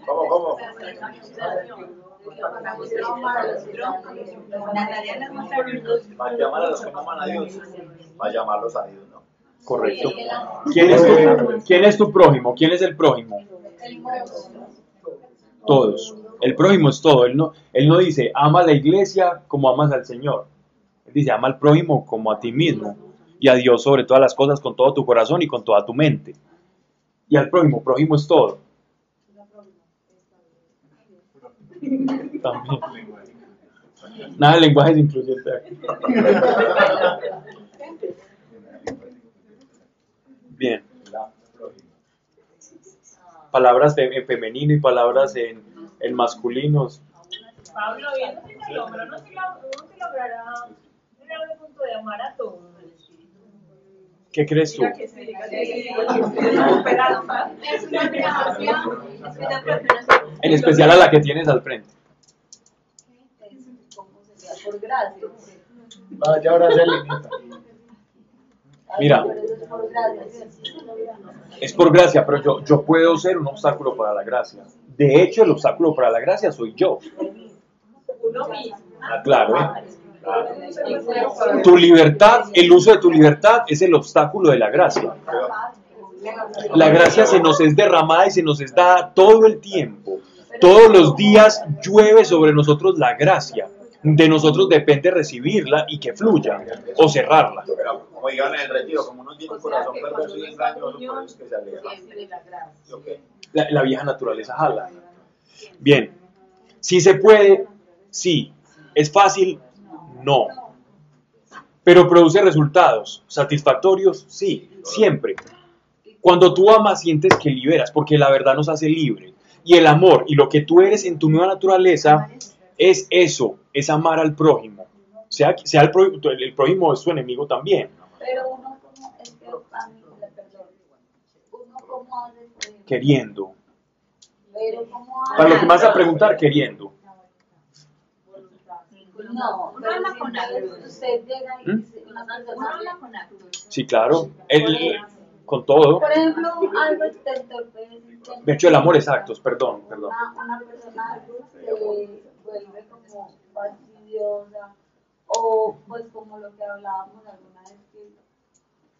¿Cómo? Para llamar a los que no aman a Dios, para llamarlos a Dios, ¿no? Correcto. ¿Quién es tu prójimo? ¿Quién es el prójimo? Todos. El prójimo es todo. Él no dice, ama a la iglesia como amas al Señor. Él dice, ama al prójimo como a ti mismo. Y a Dios sobre todas las cosas con todo tu corazón y con toda tu mente. Y al prójimo es todo. También. Nada de lenguaje es incluyente aquí. Bien. Palabras en femenino y palabras en masculinos. Pablo, viendo que el hombre no se logrará llegar al punto de amar a todos. ¿Qué crees tú? Es una gracia. En especial a la que tienes al frente. por gracia. Vaya, ahora se limita. Mira, es por gracia, pero yo puedo ser un obstáculo para la gracia. De hecho, el obstáculo para la gracia soy yo. uno mismo. Claro, Tu libertad, el uso de tu libertad es el obstáculo de la gracia. La gracia se nos es derramada y se nos es dada todo el tiempo. Todos los días llueve sobre nosotros la gracia. De nosotros depende recibirla y que fluya o cerrarla. Pero, como digan en el retiro, como uno tiene un corazón perverso y engañoso, por eso es que se aleja. ¿Sí o qué? La vieja naturaleza jala. Bien, si se puede, sí. ¿Es fácil? No. Pero produce resultados satisfactorios, sí, siempre. Cuando tú amas, sientes que liberas, porque la verdad nos hace libre. Y el amor y lo que tú eres en tu nueva naturaleza es eso, es amar al prójimo. Sea el prójimo es su enemigo también. Pero uno como, es que a mí, perdón, uno como hace, por ejemplo, Queriendo. pero como hace, Para lo que me vas a preguntar, queriendo. no, Uno habla pero con si actos. usted llega y dice, una Uno persona, habla con actos. Sí, claro. Con todo. por ejemplo, algo te entorpece, De hecho, el amor es actos, perdón. una persona se vuelve como fastidiosa o pues como lo que hablábamos alguna vez que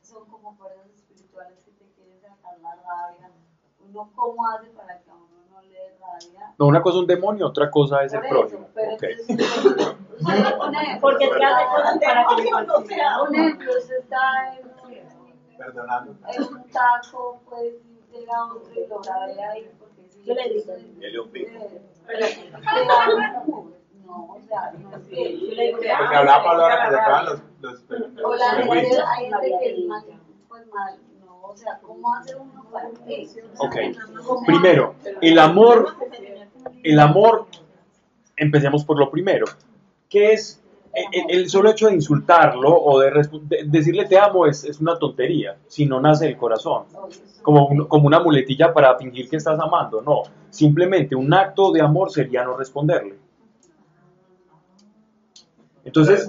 son como fuerzas espirituales que te quieren sacar la rabia. Uno cómo hace para que a uno no le dé rabia. No, una cosa es un demonio, otra cosa es el Por prójimo. eso, pero Ok. entonces, usted pone, Porque te hace cosas para que no sea un ejemplo, usted está Perdonando. en un taco, pues y llega otro y lo rabia ahí porque si Yo le digo, Dele un pico. no, o sea, no es que yo le digo, Porque hablaba Pablo ahora que se acaban los o la gente, juicios. hay gente que es más, pues mal, no, o sea, ¿cómo hace uno para eso? Ok. Primero, el amor, empecemos por lo primero. ¿Qué es el solo hecho de insultarlo o de decirle te amo es una tontería si no nace del corazón? Como una muletilla para fingir que estás amando. No, simplemente un acto de amor sería no responderle. Entonces,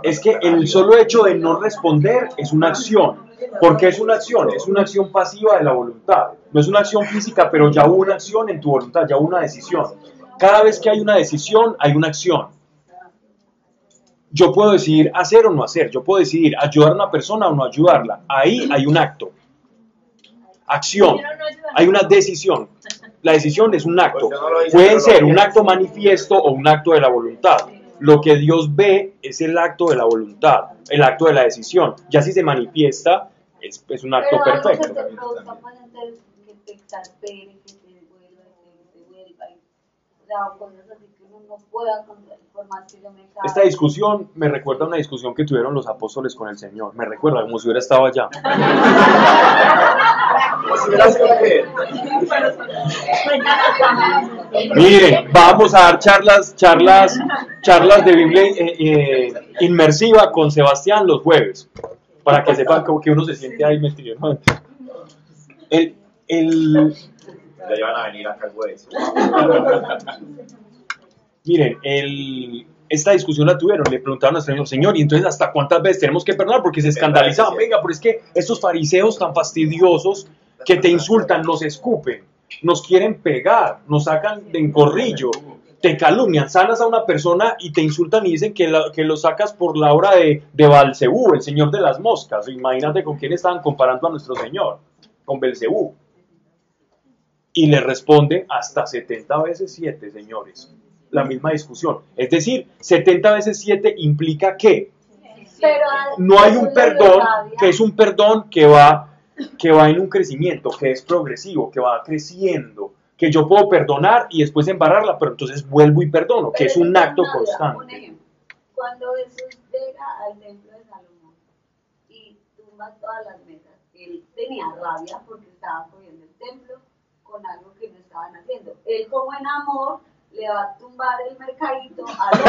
es que el solo hecho de no responder es una acción. ¿Por qué es una acción? Es una acción pasiva de la voluntad. No es una acción física, pero ya hubo una acción en tu voluntad, ya hubo una decisión. Cada vez que hay una decisión, hay una acción. Yo puedo decidir hacer o no hacer. Yo puedo decidir ayudar a una persona o no ayudarla. Ahí hay un acto. Acción. Hay una decisión. La decisión es un acto. Pueden ser un acto manifiesto o un acto de la voluntad. Lo que Dios ve es el acto de la voluntad, el acto de la decisión. Ya si se manifiesta, es un acto pero perfecto. algo que te produzca, pues, entonces, que te exaspere, que te vuelva, que te vuelva, o sea, cosas así que uno no pueda controlar, por más que yo me cae. Esta discusión me recuerda a una discusión que tuvieron los apóstoles con el Señor. Me recuerda como si hubiera estado allá. Miren, vamos a dar charlas de Biblia inmersiva con Sebastián los jueves, para que sepan que uno se siente ahí metido. ¿No? Ya iban a venir acá el jueves. Miren, esta discusión la tuvieron, le preguntaron al Señor, y entonces ¿hasta cuántas veces tenemos que perdonar? Porque se escandalizaban, venga, pero es que estos fariseos tan fastidiosos que te insultan, nos escupen, nos quieren pegar, nos sacan de encorrillo, te calumnian, sanas a una persona y te insultan y dicen que lo sacas por la obra de Belcebú, el señor de las moscas. Imagínate con quién estaban comparando a nuestro Señor, con Belcebú. Y le responde hasta 70 veces 7, señores. La misma discusión. Es decir, 70 veces 7 implica que Pero, no hay un perdón, que es un perdón que va en un crecimiento, que es progresivo, que va creciendo, que yo puedo perdonar y después embarrarla, pero entonces vuelvo y perdono, que es un acto Un constante. ejemplo, cuando Jesús llega al templo de Salomón y tumba todas las mesas, él tenía rabia porque estaban cogiendo el templo con algo que no estaban haciendo. Él, como en amor, le va a tumbar el mercadito a los...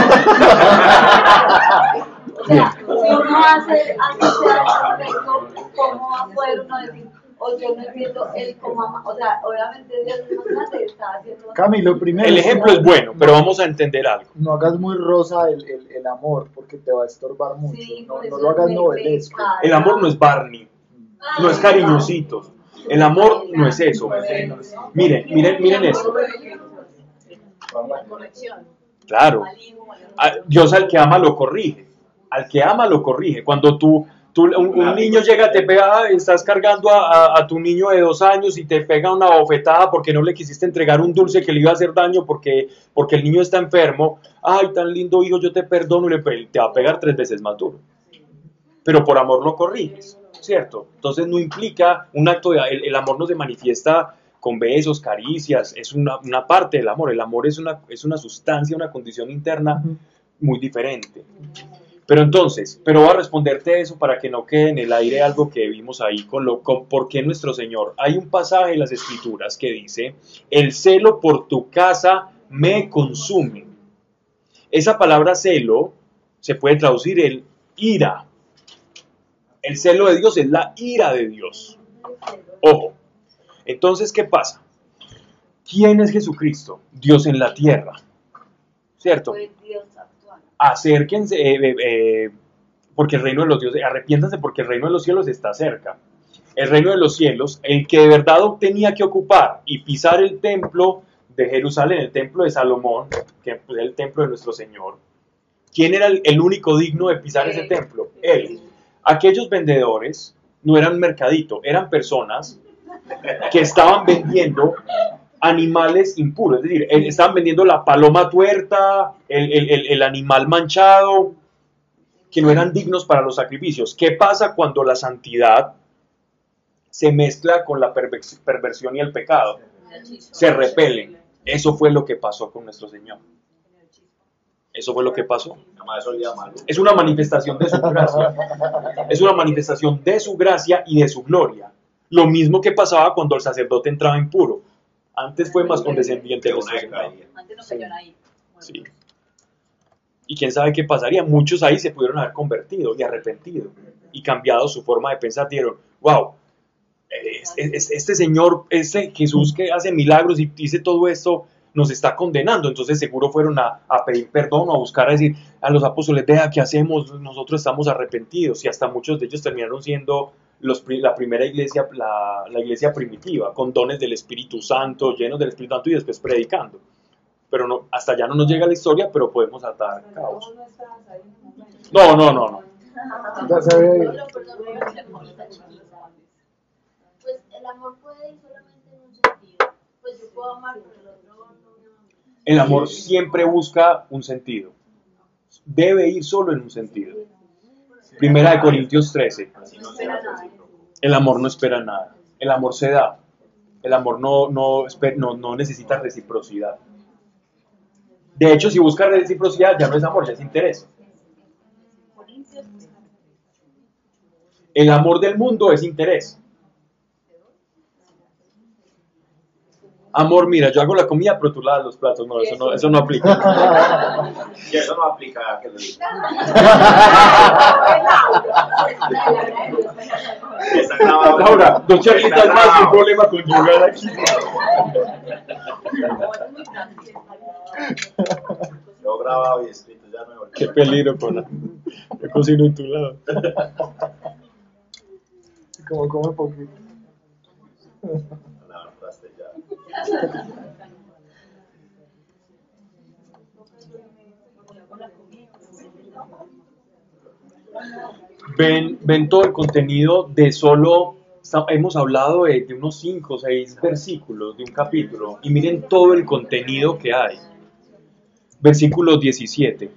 O sea, si uno hace perfecto, ¿cómo va a poder uno decir, o yo no entiendo él como ama? O sea, obviamente Dios es más grande, está haciendo... Camilo, primero. El ejemplo es bueno, pero vamos a entender algo. No hagas muy rosa el amor porque te va a estorbar mucho. Sí, No, por no eso lo hagas me novelesco. cae. El amor no es Barney, no es cariñositos. El amor no es eso. Miren esto. La corrección. Claro. Dios al que ama lo corrige. Al que ama lo corrige. Cuando un niño llega, te pega, estás cargando a tu niño de 2 años y te pega una bofetada porque no le quisiste entregar un dulce que le iba a hacer daño porque el niño está enfermo. Ay, tan lindo hijo, yo te perdono, y te va a pegar 3 veces más duro. Pero por amor lo corriges, ¿cierto? Entonces no implica un acto el amor no se manifiesta con besos, caricias, es una parte del amor. El amor es una sustancia, una condición interna muy diferente. Pero voy a responderte eso para que no quede en el aire algo que vimos ahí con por qué nuestro Señor. Hay un pasaje en las Escrituras que dice, el celo por tu casa me consume. Esa palabra celo se puede traducir el ira. El celo de Dios es la ira de Dios. Ojo. Entonces, ¿qué pasa? ¿Quién es Jesucristo? Dios en la tierra. ¿Cierto? Acérquense, porque el reino de los dioses, arrepiéntanse porque el reino de los cielos está cerca. El reino de los cielos, el que de verdad tenía que ocupar y pisar el templo de Jerusalén, el templo de Salomón, que es el templo de nuestro Señor. ¿Quién era el único digno de pisar ese templo? Él. Aquellos vendedores no eran mercadito, eran personas que estaban vendiendo animales impuros, es decir, estaban vendiendo la paloma tuerta, el animal manchado, que no eran dignos para los sacrificios. ¿Qué pasa cuando la santidad se mezcla con la perversión y el pecado? Se repelen. Eso fue lo que pasó con nuestro Señor. Eso fue lo que pasó. Es una manifestación de su gracia. Es una manifestación de su gracia y de su gloria. Lo mismo que pasaba cuando el sacerdote entraba impuro. Antes fue más condescendiente. Antes no cayó ahí. Sí. Y quién sabe qué pasaría. Muchos ahí se pudieron haber convertido y arrepentido y cambiado su forma de pensar. Dijeron, wow, este Señor, este Jesús que hace milagros y dice todo esto, nos está condenando. Entonces seguro fueron a pedir perdón o a buscar a decir a los apóstoles, vea, ¿qué hacemos? Nosotros estamos arrepentidos. Y hasta muchos de ellos terminaron siendo la primera iglesia, la iglesia primitiva, con dones del Espíritu Santo, llenos del Espíritu Santo y después predicando. Pero no, hasta allá no nos llega la historia, pero podemos atar cabos. No. Ya se ve. Pues el amor puede ir solamente en un sentido. Pues yo puedo amar, pero el otro no. El amor siempre busca un sentido. Debe ir solo en un sentido. Primera de Corintios 13. El amor no espera nada. El amor se da. El amor no necesita reciprocidad. De hecho, si busca reciprocidad, ya no es amor, ya es interés. El amor del mundo es interés. Amor, mira, yo hago la comida, pero tú lavas los platos. No, eso no aplica. Y eso no aplica a que lo diga. Laura, 2 charlitas más y un problema conyugal aquí. Yo grabado y escrito, ya me volví. Qué peligro, Pona. Yo cocino en tu lado. Como come poquito. La traste ya. Ven todo el contenido de solo, hemos hablado de unos 5 o 6 versículos de un capítulo, y miren todo el contenido que hay. Versículo 17.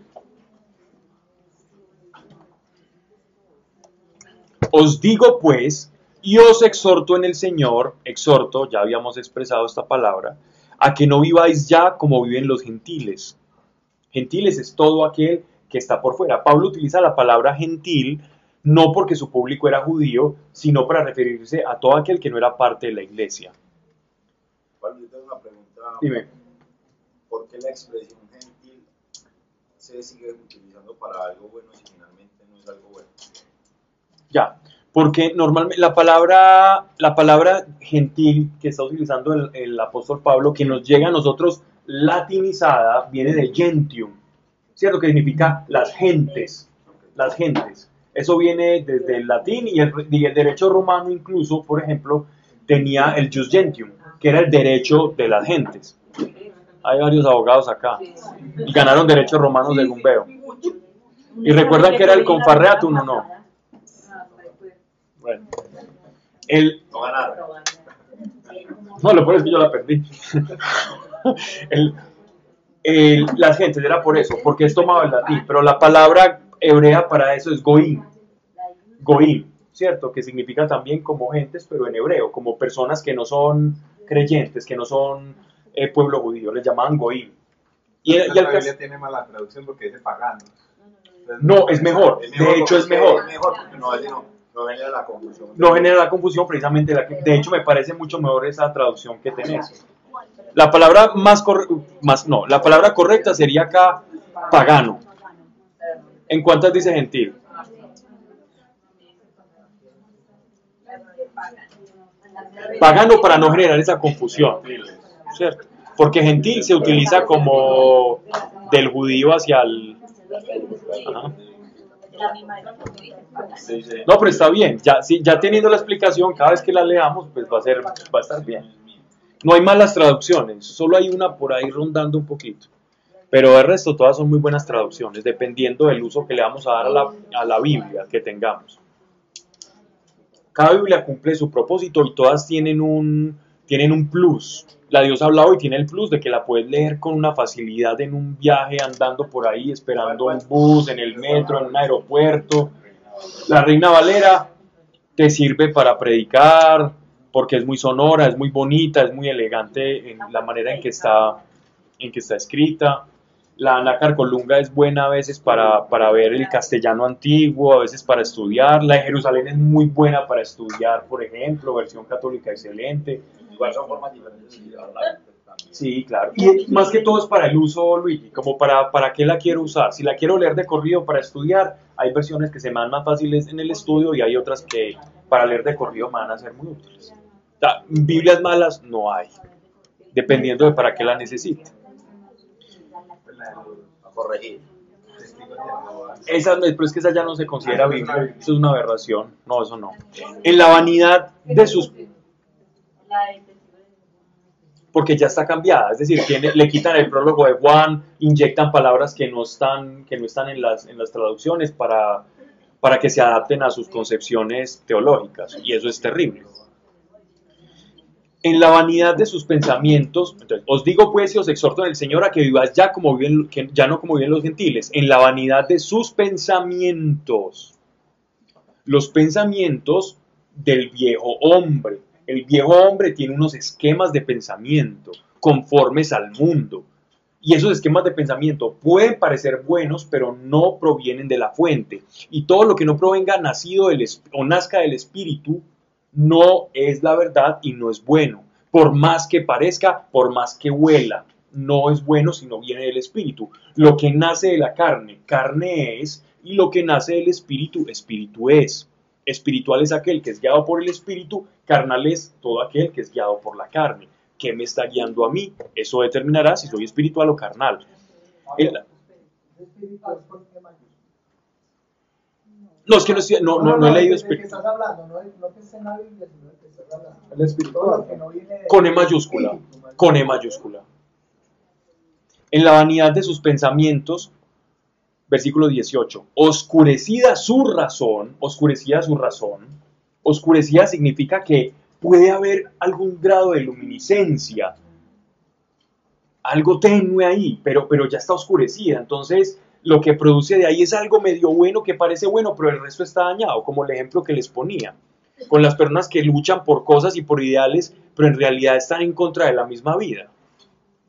Os digo pues, y os exhorto en el Señor, exhorto, ya habíamos expresado esta palabra, a que no viváis ya como viven los gentiles. Gentiles es todo aquel que está por fuera. Pablo utiliza la palabra gentil no porque su público era judío, sino para referirse a todo aquel que no era parte de la iglesia. Pablo, yo tengo una pregunta. Dime. ¿Por qué la expresión gentil se sigue utilizando para algo bueno si finalmente no es algo bueno? Ya, porque normalmente la palabra gentil que está utilizando el apóstol Pablo, que nos llega a nosotros latinizada, viene de gentium, ¿cierto? Que significa las gentes, las gentes. Eso viene desde el latín y el derecho romano incluso, por ejemplo, tenía el jus gentium, que era el derecho de las gentes. Hay varios abogados acá. Y ganaron derechos romanos según veo. ¿Y recuerdan que era el confarreatum o no? Bueno. No ganaron. No, lo peor es que yo la perdí. Las gentes era por eso, porque es tomado el latín, pero la palabra hebrea para eso es goim. Goim, ¿cierto? Que significa también como gentes, pero en hebreo, como personas que no son creyentes, que no son pueblo judío, les llamaban goim. La Biblia tiene mala traducción porque dice pagano. No, es mejor. De hecho, es mejor. No genera la confusión. No genera la confusión, precisamente. De hecho, me parece mucho mejor esa traducción que tenés. La palabra la palabra correcta sería acá pagano. ¿En cuántas dice gentil? Pagano para no generar esa confusión, ¿cierto? Porque gentil se utiliza como del judío hacia el... Ajá. No, pero está bien. Ya teniendo la explicación, cada vez que la leamos, pues va a estar bien. No hay malas traducciones, solo hay una por ahí rondando un poquito. Pero el resto todas son muy buenas traducciones, dependiendo del uso que le vamos a dar a la Biblia que tengamos. Cada Biblia cumple su propósito y todas tienen un plus. La Dios habla hoy tiene el plus de que la puedes leer con una facilidad en un viaje, andando por ahí, esperando un bus, en el metro, en un aeropuerto. La Reina Valera te sirve para predicar, porque es muy sonora, es muy bonita, es muy elegante en la manera en que está escrita. La Nácar Colunga es buena a veces para ver el castellano antiguo, a veces para estudiar. La de Jerusalén es muy buena para estudiar, por ejemplo, versión católica excelente. Igual son formas diferentes de hablar. Sí, claro. Y más que todo es para el uso, Luigi, como para qué la quiero usar. Si la quiero leer de corrido para estudiar, hay versiones que se me dan más fáciles en el estudio y hay otras que para leer de corrido me van a ser muy útiles. Biblias malas no hay, dependiendo de para qué la necesite. A corregir. Pero es que esa ya no se considera Biblia, eso es una aberración. No, eso no. En la vanidad de sus... Porque ya está cambiada, es decir, le quitan el prólogo de Juan, inyectan palabras que no están en las traducciones para que se adapten a sus concepciones teológicas, y eso es terrible. En la vanidad de sus pensamientos, entonces, os digo pues y os exhorto en el Señor a que viváis ya no como viven los gentiles, en la vanidad de sus pensamientos. Los pensamientos del viejo hombre. El viejo hombre tiene unos esquemas de pensamiento conformes al mundo. Y esos esquemas de pensamiento pueden parecer buenos, pero no provienen de la fuente. Y todo lo que no provenga o nazca del Espíritu, no es la verdad y no es bueno. Por más que parezca, por más que huela, no es bueno si no viene del Espíritu. Lo que nace de la carne, carne es, y lo que nace del Espíritu, espíritu es. Espiritual es aquel que es guiado por el Espíritu, carnal es todo aquel que es guiado por la carne. ¿Qué me está guiando a mí? Eso determinará si soy espiritual o carnal. No, es que no he leído espiritual. El espiritual. Con E mayúscula. Con E mayúscula. En la vanidad de sus pensamientos, versículo 18. Oscurecida su razón. Oscurecida significa que puede haber algún grado de luminiscencia. Algo tenue ahí, pero ya está oscurecida. Entonces, lo que produce de ahí es algo medio bueno que parece bueno, pero el resto está dañado, como el ejemplo que les ponía. Con las personas que luchan por cosas y por ideales, pero en realidad están en contra de la misma vida.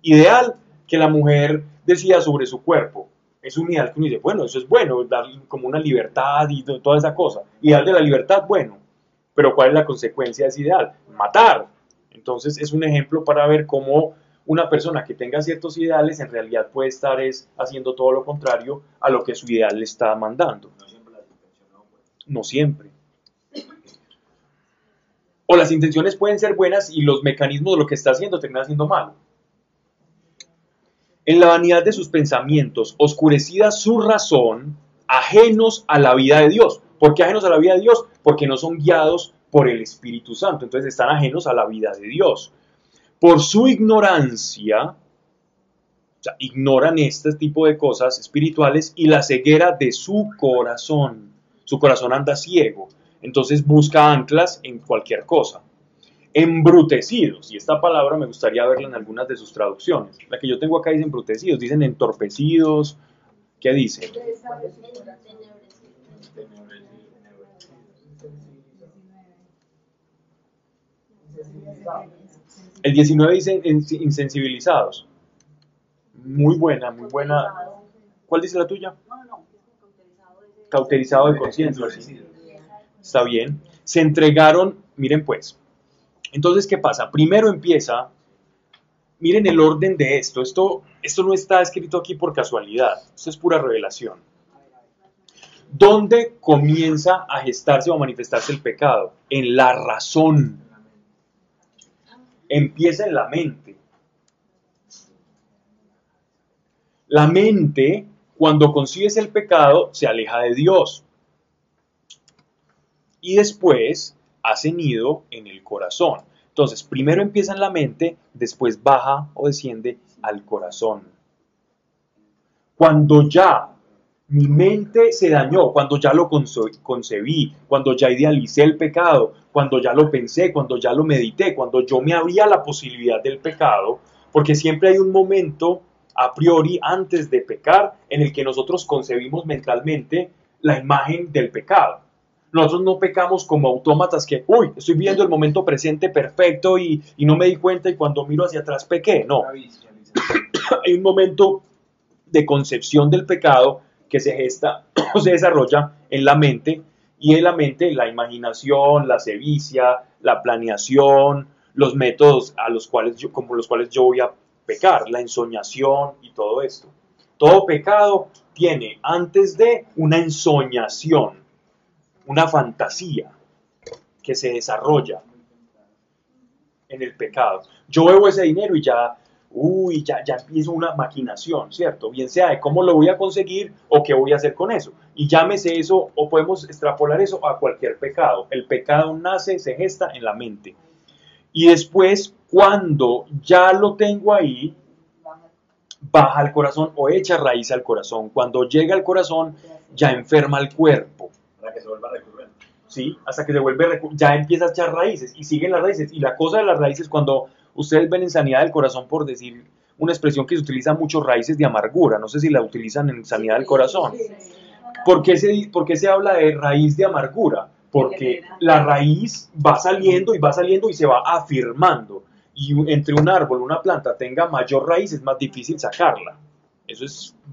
Ideal que la mujer decida sobre su cuerpo. Es un ideal que uno dice, bueno, eso es bueno, dar como una libertad y toda esa cosa. Ideal de la libertad, bueno. Pero ¿cuál es la consecuencia de ese ideal? Matar. Entonces es un ejemplo para ver cómo una persona que tenga ciertos ideales en realidad puede estar haciendo todo lo contrario a lo que su ideal le está mandando. No siempre. O las intenciones pueden ser buenas y los mecanismos de lo que está haciendo terminan siendo malo. En la vanidad de sus pensamientos, oscurecida su razón, ajenos a la vida de Dios. ¿Por qué ajenos a la vida de Dios? Porque no son guiados por el Espíritu Santo. Entonces están ajenos a la vida de Dios. Por su ignorancia, O sea, ignoran este tipo de cosas espirituales y la ceguera de su corazón. Su corazón anda ciego, entonces busca anclas en cualquier cosa. Embrutecidos, y esta palabra me gustaría verla en algunas de sus traducciones. La que yo tengo acá dice embrutecidos, dicen entorpecidos. ¿Qué dice? El 19 dice insensibilizados. Muy buena, muy buena. ¿Cuál dice la tuya? Cauterizado de conciencia. ¿Sí? Está bien. Se entregaron, miren pues. Entonces, ¿qué pasa? Primero empieza, miren el orden de esto. Esto no está escrito aquí por casualidad. Esto es pura revelación. ¿Dónde comienza a gestarse o a manifestarse el pecado? En la razón. Empieza en la mente. La mente, cuando concibes el pecado, se aleja de Dios. Y después hace nido en el corazón. Entonces, primero empieza en la mente, después baja o desciende al corazón. Cuando ya mi mente se dañó, cuando ya lo concebí, cuando ya idealicé el pecado, cuando ya lo pensé, cuando ya lo medité, cuando yo me abría la posibilidad del pecado, porque siempre hay un momento a priori antes de pecar en el que nosotros concebimos mentalmente la imagen del pecado. Nosotros no pecamos como autómatas que, estoy viendo el momento presente perfecto y no me di cuenta y cuando miro hacia atrás pequé. No. Hay un momento de concepción del pecado que se gesta o se desarrolla en la mente, y en la mente la imaginación, la sevicia, la planeación, los métodos como los cuales yo voy a pecar, la ensoñación y todo esto. Todo pecado tiene antes de una ensoñación, una fantasía que se desarrolla en el pecado. Yo veo ese dinero y ya empiezo una maquinación, ¿cierto? Bien sea de cómo lo voy a conseguir o qué voy a hacer con eso. Y llámese eso, o podemos extrapolar eso a cualquier pecado. El pecado nace, se gesta en la mente. Y después, cuando ya lo tengo ahí, baja al corazón o echa raíz al corazón. Cuando llega al corazón, ya enferma el cuerpo. Para que se vuelva recurrente. Sí, hasta que se vuelve, ya empieza a echar raíces y siguen las raíces. Y la cosa de las raíces, cuando ustedes ven en sanidad del corazón, por decir una expresión que se utiliza mucho, raíces de amargura, no sé si la utilizan en sanidad del corazón. ¿Por qué se habla de raíz de amargura? Porque la raíz va saliendo y se va afirmando. Y entre un árbol, una planta tenga mayor raíz, es más difícil sacarla.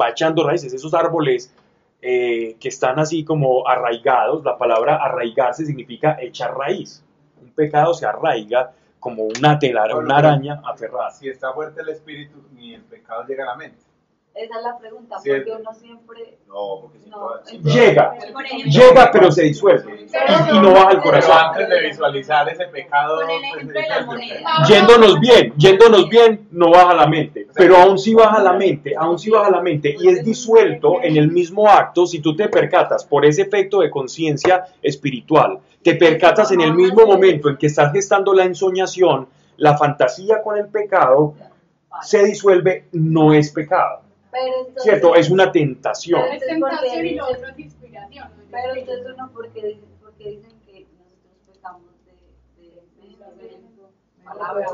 Va echando raíces. Esos árboles que están así como arraigados, la palabra arraigarse significa echar raíz. Un pecado se arraiga como una telaraña, una araña aferrada. Si está fuerte el espíritu, ni el pecado llega a la mente. Esa es la pregunta, Sí. porque uno siempre... No, porque si Llega, pero se disuelve y no baja al Pero corazón. antes de visualizar ese pecado, Con el ejemplo de la moneda. Yéndonos bien, no baja la mente, pero aún sí baja la mente, y es disuelto en el mismo acto. Si tú te percatas por ese efecto de conciencia espiritual, te percatas en el mismo momento en que estás gestando la ensoñación, la fantasía con el pecado se disuelve, no es pecado, Pero entonces, ¿cierto? Es una tentación. Es tentación y lo otro es inspiración. ¿no? Pero entonces uno, porque dicen que nosotros pecamos de palabra.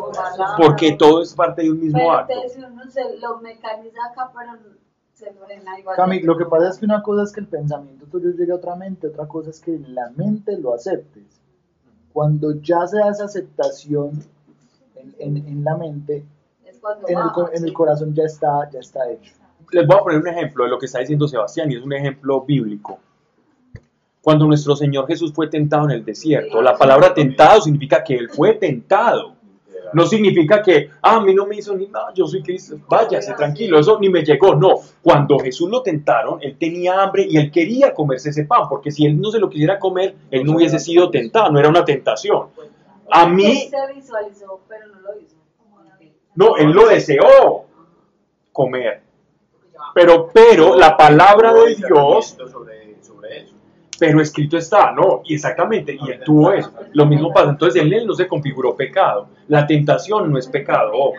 Porque todo es parte de un mismo Pero acto. entonces uno se lo mecaniza acá, pero se frena igual. Cami, lo que pasa es que una cosa es que el pensamiento tuyo llegue a otra mente, otra cosa es que en la mente lo aceptes. Cuando ya se da esa aceptación en la mente, Es cuando en el corazón ya está hecho. Les voy a poner un ejemplo de lo que está diciendo Sebastián, y es un ejemplo bíblico. Cuando nuestro Señor Jesús fue tentado en el desierto, la palabra tentado significa que Él fue tentado. No significa que, a mí no me hizo ni nada, yo soy Cristo, váyase tranquilo, eso ni me llegó. No, cuando Jesús lo tentaron, Él tenía hambre y Él quería comerse ese pan, porque si Él no se lo quisiera comer, Él no hubiese sido tentado, no era una tentación. A mí, Él se visualizó, pero no lo hizo. no, Él lo deseó comer. Pero la palabra de Dios, sobre eso. pero escrito está, no, y exactamente, y Él tuvo eso. Lo mismo pasa, entonces en Él no se configuró pecado. La tentación no es pecado, ojo.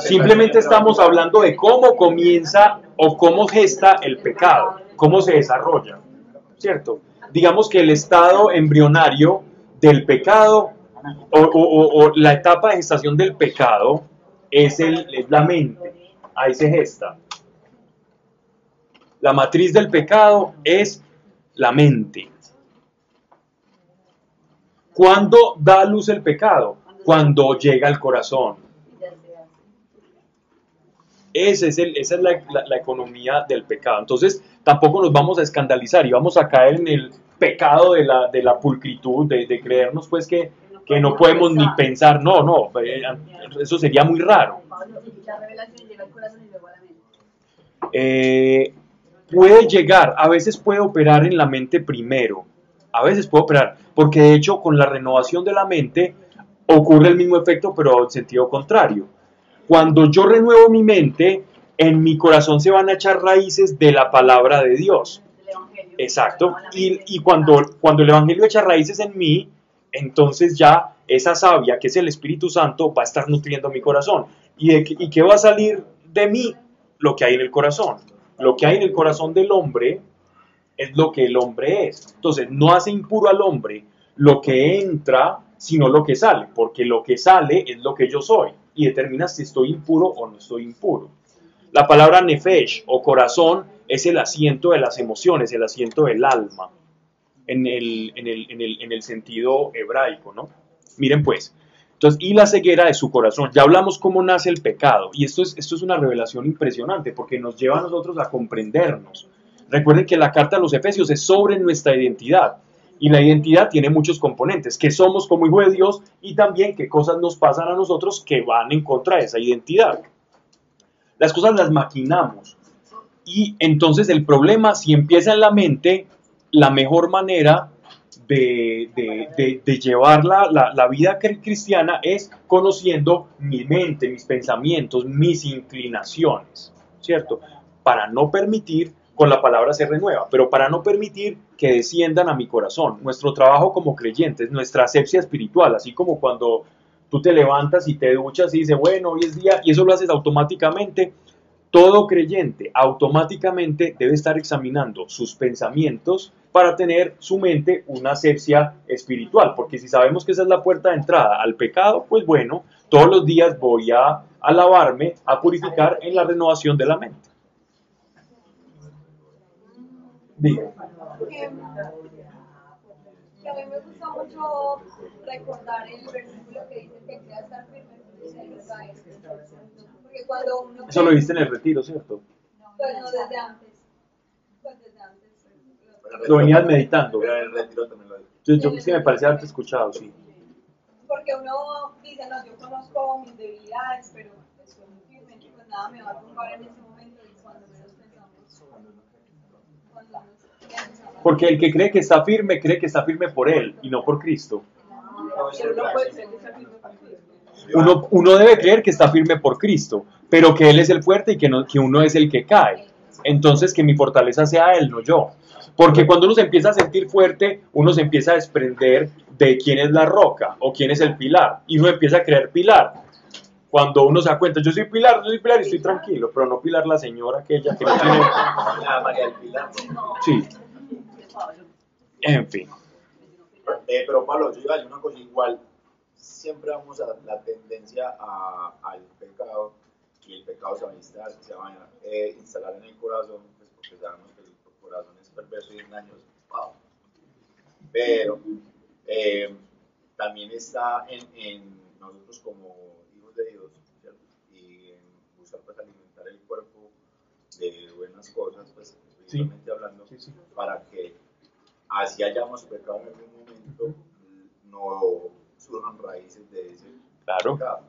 Simplemente estamos hablando de cómo comienza o cómo gesta el pecado, cómo se desarrolla, ¿cierto? Digamos que el estado embrionario del pecado o la etapa de gestación del pecado es la mente, ahí se gesta. La matriz del pecado es la mente. ¿Cuándo da a luz el pecado? Cuando llega al corazón. Esa es la economía del pecado. Entonces, tampoco nos vamos a escandalizar y vamos a caer en el pecado de la pulcritud, de creernos pues que no podemos ni pensar. No, eso sería muy raro. La revelación llega al corazón y luego a la mente. Puede llegar, a veces puede operar en la mente primero, a veces puede operar, porque de hecho con la renovación de la mente ocurre el mismo efecto pero en sentido contrario. Cuando yo renuevo mi mente, en mi corazón se van a echar raíces de la palabra de Dios. Exacto, y cuando el Evangelio echa raíces en mí, entonces ya esa savia, que es el Espíritu Santo, va a estar nutriendo mi corazón. ¿Y qué va a salir de mí? Lo que hay en el corazón. Lo que hay en el corazón del hombre es lo que el hombre es. Entonces, no hace impuro al hombre lo que entra, sino lo que sale, porque lo que sale es lo que yo soy y determina si estoy impuro o no estoy impuro. La palabra nefesh o corazón es el asiento de las emociones, el asiento del alma, en el sentido hebraico, ¿no? Miren pues, entonces, y la ceguera de su corazón. Ya hablamos cómo nace el pecado, y esto es una revelación impresionante, porque nos lleva a nosotros a comprendernos. Recuerden que la carta a los Efesios es sobre nuestra identidad, y la identidad tiene muchos componentes, que somos como hijos de Dios, y también qué cosas nos pasan a nosotros que van en contra de esa identidad. Las cosas las maquinamos, y entonces el problema, si empieza en la mente, la mejor manera de llevar la vida cristiana es conociendo mi mente, mis pensamientos, mis inclinaciones, ¿cierto? Para no permitir, con la palabra se renueva, pero para no permitir que desciendan a mi corazón. Nuestro trabajo como creyentes, nuestra asepsia espiritual, así como cuando tú te levantas y te duchas y dices, bueno, hoy es día, y eso lo haces automáticamente. Todo creyente automáticamente debe estar examinando sus pensamientos para tener su mente una asepsia espiritual, porque si sabemos que esa es la puerta de entrada al pecado, pues bueno, todos los días voy a lavarme, a purificar en la renovación de la mente. Diga. Que a mí me gusta mucho recordar el versículo que dice que crea estar firme en los caes. Porque cuando uno Eso lo viste en el retiro, ¿cierto? Pues no, desde antes. Pues desde antes. Lo venías meditando. Pero en el retiro también lo digo. Yo sí me parece haberte escuchado, sí. Porque uno dice, no, yo conozco mis debilidades, pero estoy muy firme, pues nada me va a tumbar en ese momento y cuando menos pensamos. Porque el que cree que está firme por él y no por Cristo. Uno debe creer que está firme por Cristo, pero que Él es el fuerte y que uno es el que cae. Entonces que mi fortaleza sea Él, no yo. Porque cuando uno se empieza a sentir fuerte, uno se empieza a desprender de quién es la roca o quién es el pilar. Y uno empieza a creer pilar. Cuando uno se da cuenta, yo soy pilar y estoy tranquilo, pero no Pilar la señora aquella que no tiene... La María del Pilar. Sí. En fin. Pero Pablo, yo iba a decir una cosa igual. Siempre vamos a la tendencia al pecado, y el pecado se va a instalar en el corazón, pues porque sabemos que el corazón es perverso y engañoso. Wow. Pero también está en nosotros como hijos de Dios, ¿cierto? Y en buscar pues alimentar el cuerpo de buenas cosas, pues espiritualmente hablando, sí. Para que así hayamos pecado en algún momento, no surjan raíces de ese pecado.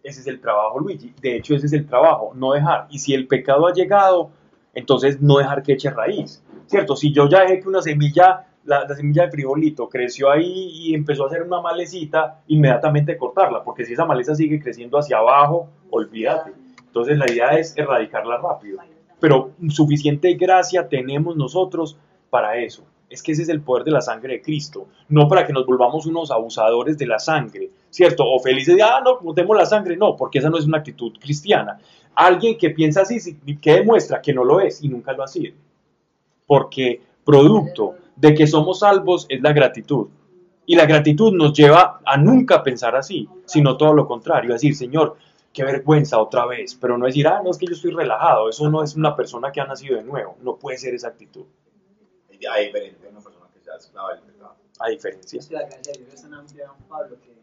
Ese es el trabajo, Luigi. De hecho, ese es el trabajo, no dejar. Y si el pecado ha llegado, entonces no dejar que eche raíz, ¿cierto? Si yo ya dejé que una semilla, la semilla de frijolito creció ahí y empezó a hacer una malecita, inmediatamente cortarla, porque si esa maleza sigue creciendo hacia abajo, olvídate. Entonces la idea es erradicarla rápido. Pero suficiente gracia tenemos nosotros para eso. Es que ese es el poder de la sangre de Cristo, no para que nos volvamos unos abusadores de la sangre, ¿cierto? O felices de, no, botemos la sangre, no, porque esa no es una actitud cristiana. Alguien que piensa así, que demuestra que no lo es y nunca lo ha sido, porque producto de que somos salvos es la gratitud, y la gratitud nos lleva a nunca pensar así, sino todo lo contrario, a decir, Señor, qué vergüenza otra vez, pero no decir, no, es que yo estoy relajado, eso no es una persona que ha nacido de nuevo, no puede ser esa actitud. A diferencia de una persona que sea esclava del pecado. A diferencia. Es que la gracia de Dios es tan amplia, Pablo, que,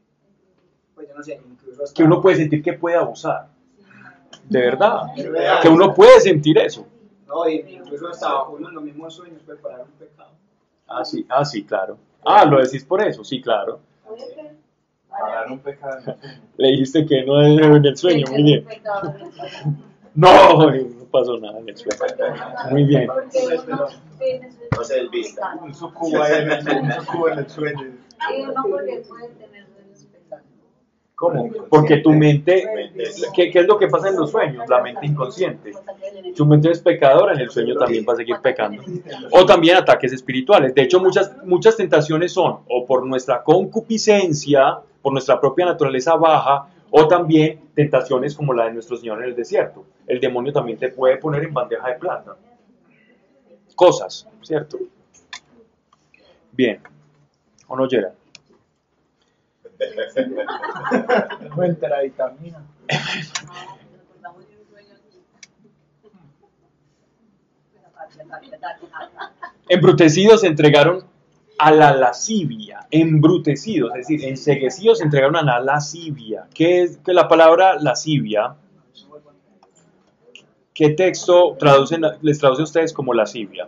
pues yo no sé, incluso hasta... Que uno puede sentir que puede abusar. De verdad. Que uno puede sentir eso. No, incluso hasta uno en los mismos sueños puede parar un pecado. Sí, claro. Lo decís por eso, sí, claro. Parar un pecado. Le dijiste que no en el sueño, muy bien. No pasó nada en el sueño. Muy bien. No se desvista. Un sucubo en el sueño. Y uno porque puede tener sueños pecados. ¿Cómo? Porque tu mente, ¿qué es lo que pasa en los sueños? La mente inconsciente. Tu mente es pecadora, en el sueño también va a seguir pecando. O también ataques espirituales. De hecho, muchas tentaciones son o por nuestra concupiscencia, por nuestra propia naturaleza baja, o también tentaciones como la de nuestro Señor en el desierto. El demonio también te puede poner en bandeja de plata cosas, ¿cierto? Bien. ¿O no, Gerard? Fuente la vitamina. Embrutecidos se entregaron a la lascivia. Embrutecidos, es decir, enceguecidos se entregaron a la lascivia. ¿Qué es que la palabra lascivia? ¿Qué texto les traduce a ustedes como lascivia?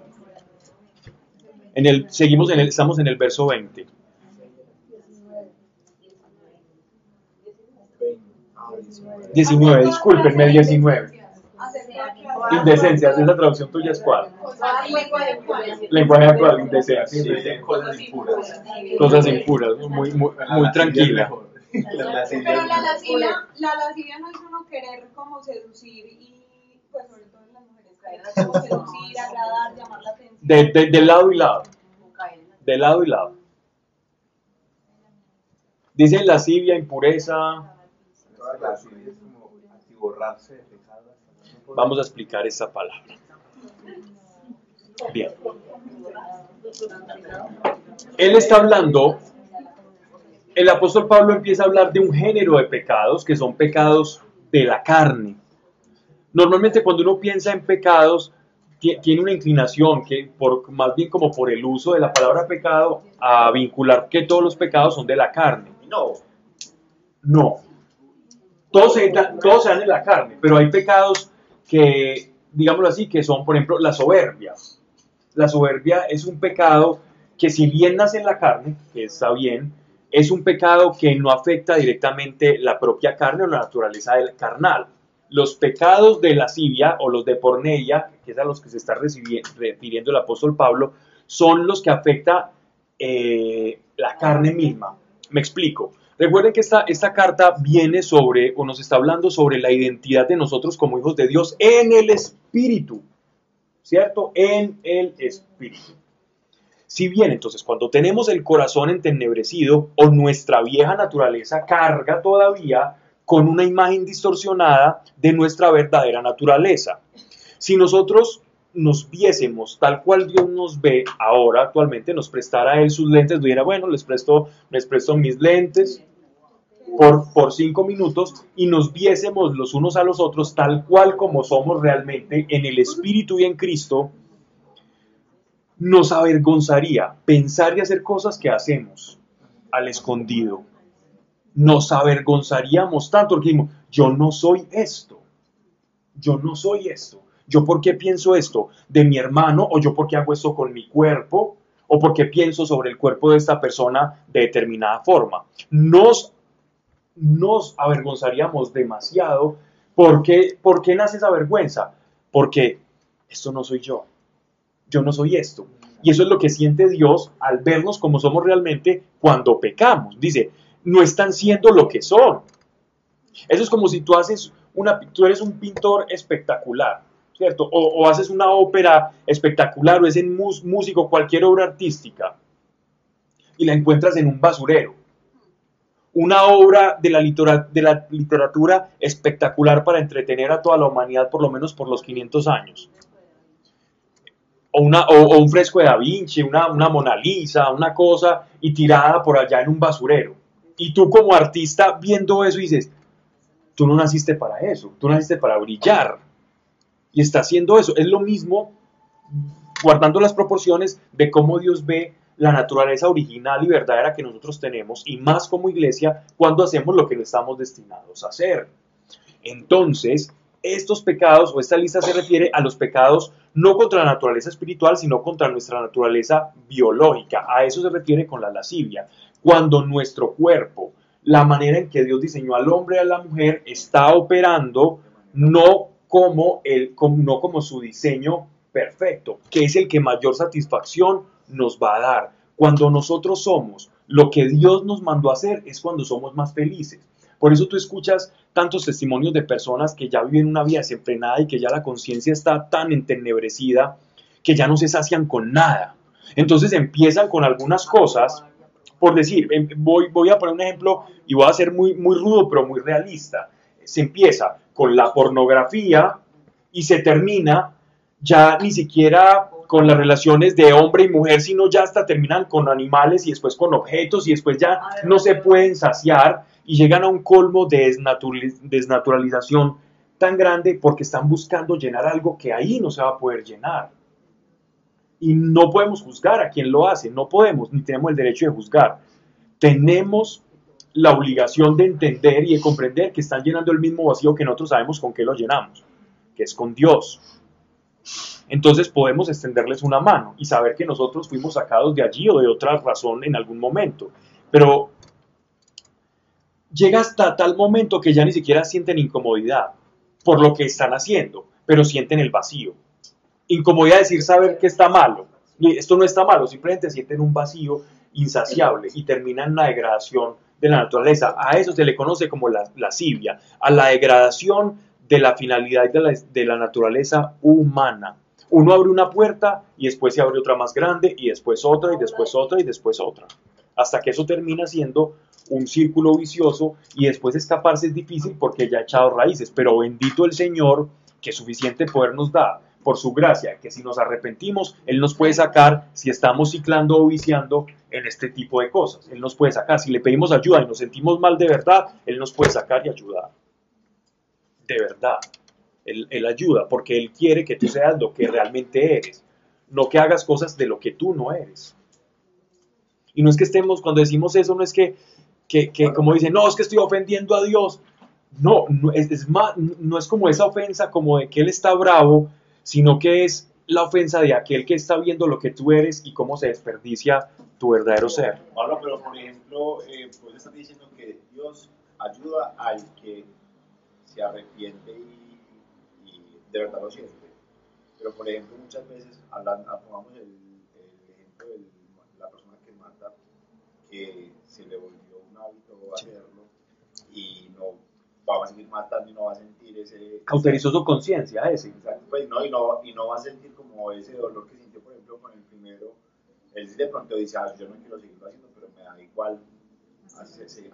Estamos en el verso 20. 19, discúlpenme, 19. Indecencias, esa traducción tuya es ¿cuál? Lenguaje actual, indecencia. Cosas impuras. Cosas impuras, muy tranquila. Pero la lascivia no es uno querer como seducir y, pues sobre todo en las mujeres, como seducir, agradar, llamar la atención. De lado y lado. De lado y lado. Dicen lascivia, impureza. Lascivia es como atiborrarse de pecado. Vamos a explicar esta palabra. Bien. Él está hablando, el apóstol Pablo empieza a hablar de un género de pecados que son pecados de la carne. Normalmente cuando uno piensa en pecados, tiene una inclinación, que más bien como por el uso de la palabra pecado, a vincular que todos los pecados son de la carne. No. Todos se dan en la carne, pero hay pecados que, digámoslo así, que son, por ejemplo, la soberbia. La soberbia es un pecado que si bien nace en la carne, que está bien, es un pecado que no afecta directamente la propia carne o la naturaleza del carnal. Los pecados de lascivia o los de porneia, que es a los que se está refiriendo el apóstol Pablo, son los que afecta la carne misma. Me explico. Recuerden que esta carta viene nos está hablando sobre la identidad de nosotros como hijos de Dios en el Espíritu, ¿cierto? En el Espíritu. Si bien, entonces, cuando tenemos el corazón entenebrecido o nuestra vieja naturaleza carga todavía con una imagen distorsionada de nuestra verdadera naturaleza. Si nosotros nos viésemos tal cual Dios nos ve ahora, actualmente, nos prestara a Él sus lentes, dijera, bueno, les presto mis lentes por 5 minutos y nos viésemos los unos a los otros tal cual como somos realmente en el Espíritu y en Cristo, nos avergonzaría pensar y hacer cosas que hacemos al escondido. Nos avergonzaríamos tanto porque decimos, yo no soy esto. ¿Yo por qué pienso esto de mi hermano? ¿O yo por qué hago esto con mi cuerpo? ¿O por qué pienso sobre el cuerpo de esta persona de determinada forma? Nos avergonzaríamos demasiado. ¿Por qué nace esa vergüenza? Porque esto no soy yo. Yo no soy esto. Y eso es lo que siente Dios al vernos como somos realmente cuando pecamos. Dice, no están siendo lo que son. Eso es como si tú eres un pintor espectacular ¿cierto? O haces una ópera espectacular o es en músico, cualquier obra artística, y la encuentras en un basurero. Una obra de la literatura espectacular para entretener a toda la humanidad por lo menos por los 500 años. O un fresco de Da Vinci, una Mona Lisa, una cosa, y tirada por allá en un basurero. Y tú como artista viendo eso dices, tú no naciste para eso, tú naciste para brillar. Y está haciendo eso. Es lo mismo, guardando las proporciones de cómo Dios ve la naturaleza original y verdadera que nosotros tenemos, y más como iglesia, cuando hacemos lo que no estamos destinados a hacer. Entonces, estos pecados, o esta lista se refiere a los pecados no contra la naturaleza espiritual, sino contra nuestra naturaleza biológica. A eso se refiere con la lascivia. Cuando nuestro cuerpo, la manera en que Dios diseñó al hombre y a la mujer, está operando no como su diseño perfecto, que es el que mayor satisfacción nos va a dar. Cuando nosotros somos lo que Dios nos mandó a hacer, es cuando somos más felices. Por eso tú escuchas tantos testimonios de personas que ya viven una vida desenfrenada y que ya la conciencia está tan entenebrecida que ya no se sacian con nada. Entonces empiezan con algunas cosas, por decir, voy a poner un ejemplo y voy a ser muy rudo pero muy realista. Se empieza con la pornografía y se termina ya ni siquiera con las relaciones de hombre y mujer, sino ya hasta terminan con animales y después con objetos y después ya no se pueden saciar y llegan a un colmo de desnaturalización tan grande porque están buscando llenar algo que ahí no se va a poder llenar. Y no podemos juzgar a quien lo hace, no podemos, ni tenemos el derecho de juzgar. Tenemos la obligación de entender y de comprender que están llenando el mismo vacío que nosotros sabemos con qué lo llenamos, que es con Dios. Entonces podemos extenderles una mano y saber que nosotros fuimos sacados de allí o de otra razón en algún momento. Pero llega hasta tal momento que ya ni siquiera sienten incomodidad por lo que están haciendo, pero sienten el vacío. Incomodidad es decir, saber que está malo. Y esto no está malo, simplemente sienten un vacío insaciable y terminan en una degradación de la naturaleza. A eso se le conoce como la lascivia, a la degradación de la finalidad de la naturaleza humana. Uno abre una puerta y después se abre otra más grande y después otra y después otra y después otra. Hasta que eso termina siendo un círculo vicioso y después escaparse es difícil porque ya ha echado raíces. Pero bendito el Señor que suficiente poder nos da por su gracia, que si nos arrepentimos, Él nos puede sacar si estamos ciclando o viciando en este tipo de cosas. Él nos puede sacar. Si le pedimos ayuda y nos sentimos mal de verdad, Él nos puede sacar y ayudar. De verdad. Él ayuda porque Él quiere que tú seas lo que realmente eres, no que hagas cosas de lo que tú no eres. Y no es que estemos, cuando decimos eso, no es que como dicen, no, es que estoy ofendiendo a Dios. No, no es como esa ofensa como de que Él está bravo, sino que es la ofensa de aquel que está viendo lo que tú eres y cómo se desperdicia tu verdadero ser. Pablo, pero por ejemplo, pues estás diciendo que Dios ayuda al que se arrepiente y de verdad lo siente. Pero por ejemplo, muchas veces tomamos el ejemplo de la persona que mata, que se le volvió un hábito hacerlo y no va a seguir matando y no va a sentir ese... Cauterizó su conciencia ese. Exacto, pues, y no va a sentir como ese dolor que sintió, por ejemplo, con el primero. Él de pronto dice, yo no quiero seguirlo haciendo, pero me da igual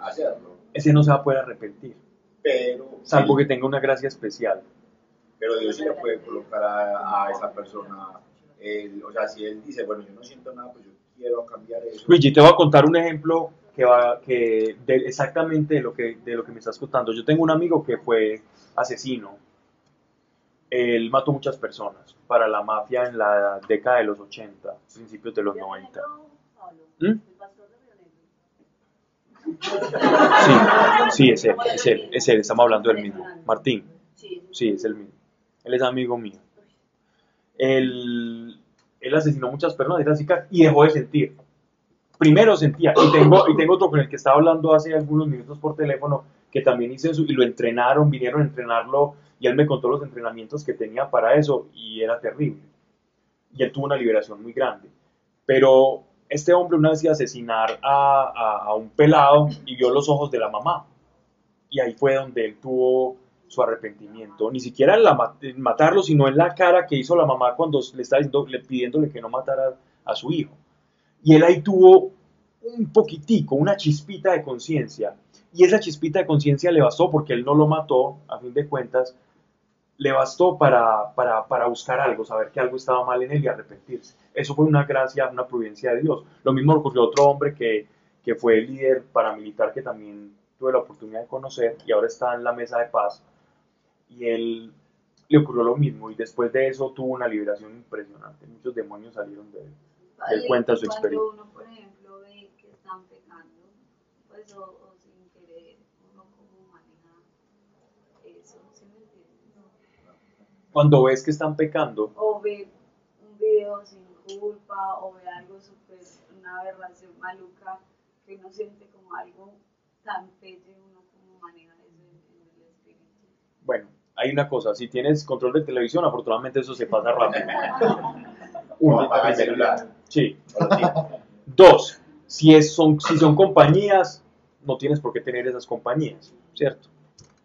hacerlo. Ese no se va a poder arrepentir. Pero... Salvo que tenga una gracia especial. Pero Dios sí le puede colocar a esa persona, o sea, si él dice, bueno, yo no siento nada, pues yo quiero cambiar eso. Luigi, te voy a contar un ejemplo exactamente de lo que me estás contando. Yo tengo un amigo que fue asesino. Él mató muchas personas para la mafia en la década de los 80, principios de los 90. ¿Mm? Sí, es él, estamos hablando del mismo, Martín. Sí, es el mismo. Él es amigo mío. Él asesinó muchas personas y dejó de sentir. Primero sentía, y tengo otro con el que estaba hablando hace algunos minutos por teléfono, que también hizo eso, y lo entrenaron, vinieron a entrenarlo, y él me contó los entrenamientos que tenía para eso, y era terrible. Y él tuvo una liberación muy grande. Pero este hombre una vez iba a asesinar a un pelado, y vio los ojos de la mamá. Y ahí fue donde él tuvo su arrepentimiento, ni siquiera en matarlo, sino en la cara que hizo la mamá cuando le estaba pidiéndole que no matara a su hijo. Y él ahí tuvo un poquitico, una chispita de conciencia, y esa chispita de conciencia le bastó, porque él no lo mató, a fin de cuentas, le bastó para buscar algo, saber que algo estaba mal en él y arrepentirse. Eso fue una gracia, una providencia de Dios. Lo mismo ocurrió a otro hombre que fue el líder paramilitar que también tuve la oportunidad de conocer y ahora está en la mesa de paz. Y él le ocurrió lo mismo y después de eso tuvo una liberación impresionante. Muchos demonios salieron de él. Él cuenta su experiencia. Cuando uno, por ejemplo, ve que están pecando, pues o sin querer, uno cómo maneja eso, ¿sí me entiendes? Cuando ves que están pecando. O ve un video sin culpa, o ve algo súper, una aberración maluca, que uno siente como algo tan pelle, uno cómo maneja eso en el espíritu. Bueno, hay una cosa, si tienes control de televisión, afortunadamente eso se pasa rápido. Uno, Apaga el celular. Sí. Dos, si son compañías, no tienes por qué tener esas compañías, ¿cierto?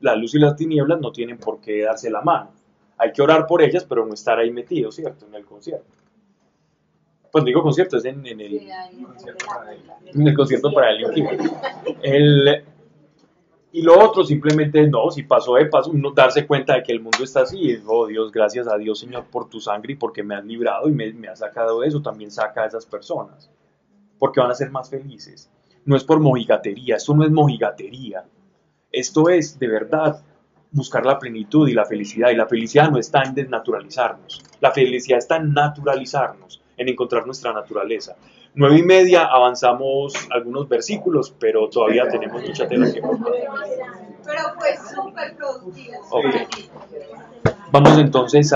La luz y las tinieblas no tienen por qué darse la mano. Hay que orar por ellas, pero no estar ahí metido, ¿cierto? En el concierto. Pues digo concierto, es en el concierto para el infinito. Y lo otro simplemente no, si pasó de paso, uno darse cuenta de que el mundo está así, y, oh Dios, gracias a Dios Señor por tu sangre y porque me has librado y me has sacado de eso, también saca a esas personas, porque van a ser más felices. No es por mojigatería, esto no es mojigatería, esto es de verdad buscar la plenitud y la felicidad no está en desnaturalizarnos, la felicidad está en naturalizarnos, en encontrar nuestra naturaleza. 9:30, avanzamos algunos versículos, pero todavía tenemos mucha tela que cortar. Pero fue súper productivo. Okay. Vamos entonces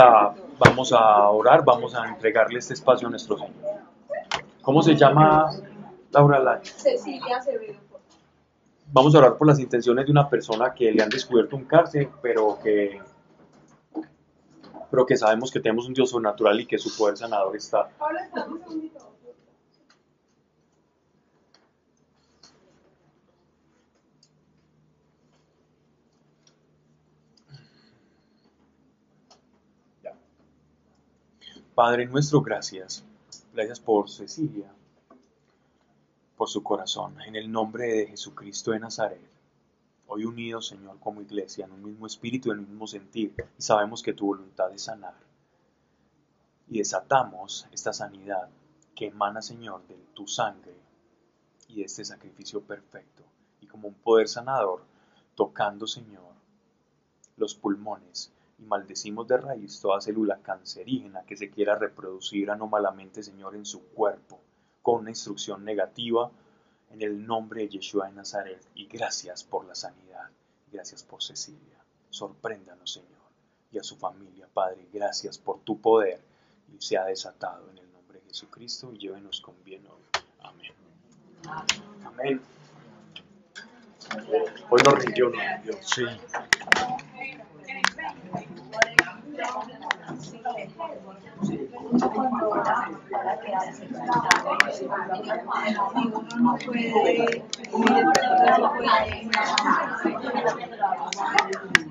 vamos a orar, vamos a entregarle este espacio a nuestro Señor. ¿Cómo se llama Laura Lacho? Cecilia Acevedo. Vamos a orar por las intenciones de una persona que le han descubierto un cáncer, pero que sabemos que tenemos un Dios sobrenatural y que su poder sanador está. Ahora estamos un segundito. Padre nuestro, gracias. Gracias por Cecilia, por su corazón. En el nombre de Jesucristo de Nazaret, hoy unidos, Señor, como iglesia, en un mismo espíritu y en un mismo sentir, y sabemos que tu voluntad es sanar. Y desatamos esta sanidad que emana, Señor, de tu sangre y de este sacrificio perfecto. Y como un poder sanador, tocando, Señor, los pulmones, y maldecimos de raíz toda célula cancerígena que se quiera reproducir anómalamente, Señor, en su cuerpo, con una instrucción negativa, en el nombre de Yeshua de Nazaret. Y gracias por la sanidad, gracias por Cecilia. Sorpréndanos, Señor, y a su familia, Padre, gracias por tu poder, y sea desatado en el nombre de Jesucristo, y llévenos con bien hoy. Amén. Amén. Hoy nos rindió, ¿no? Sí.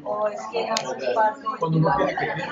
O es que no es parte de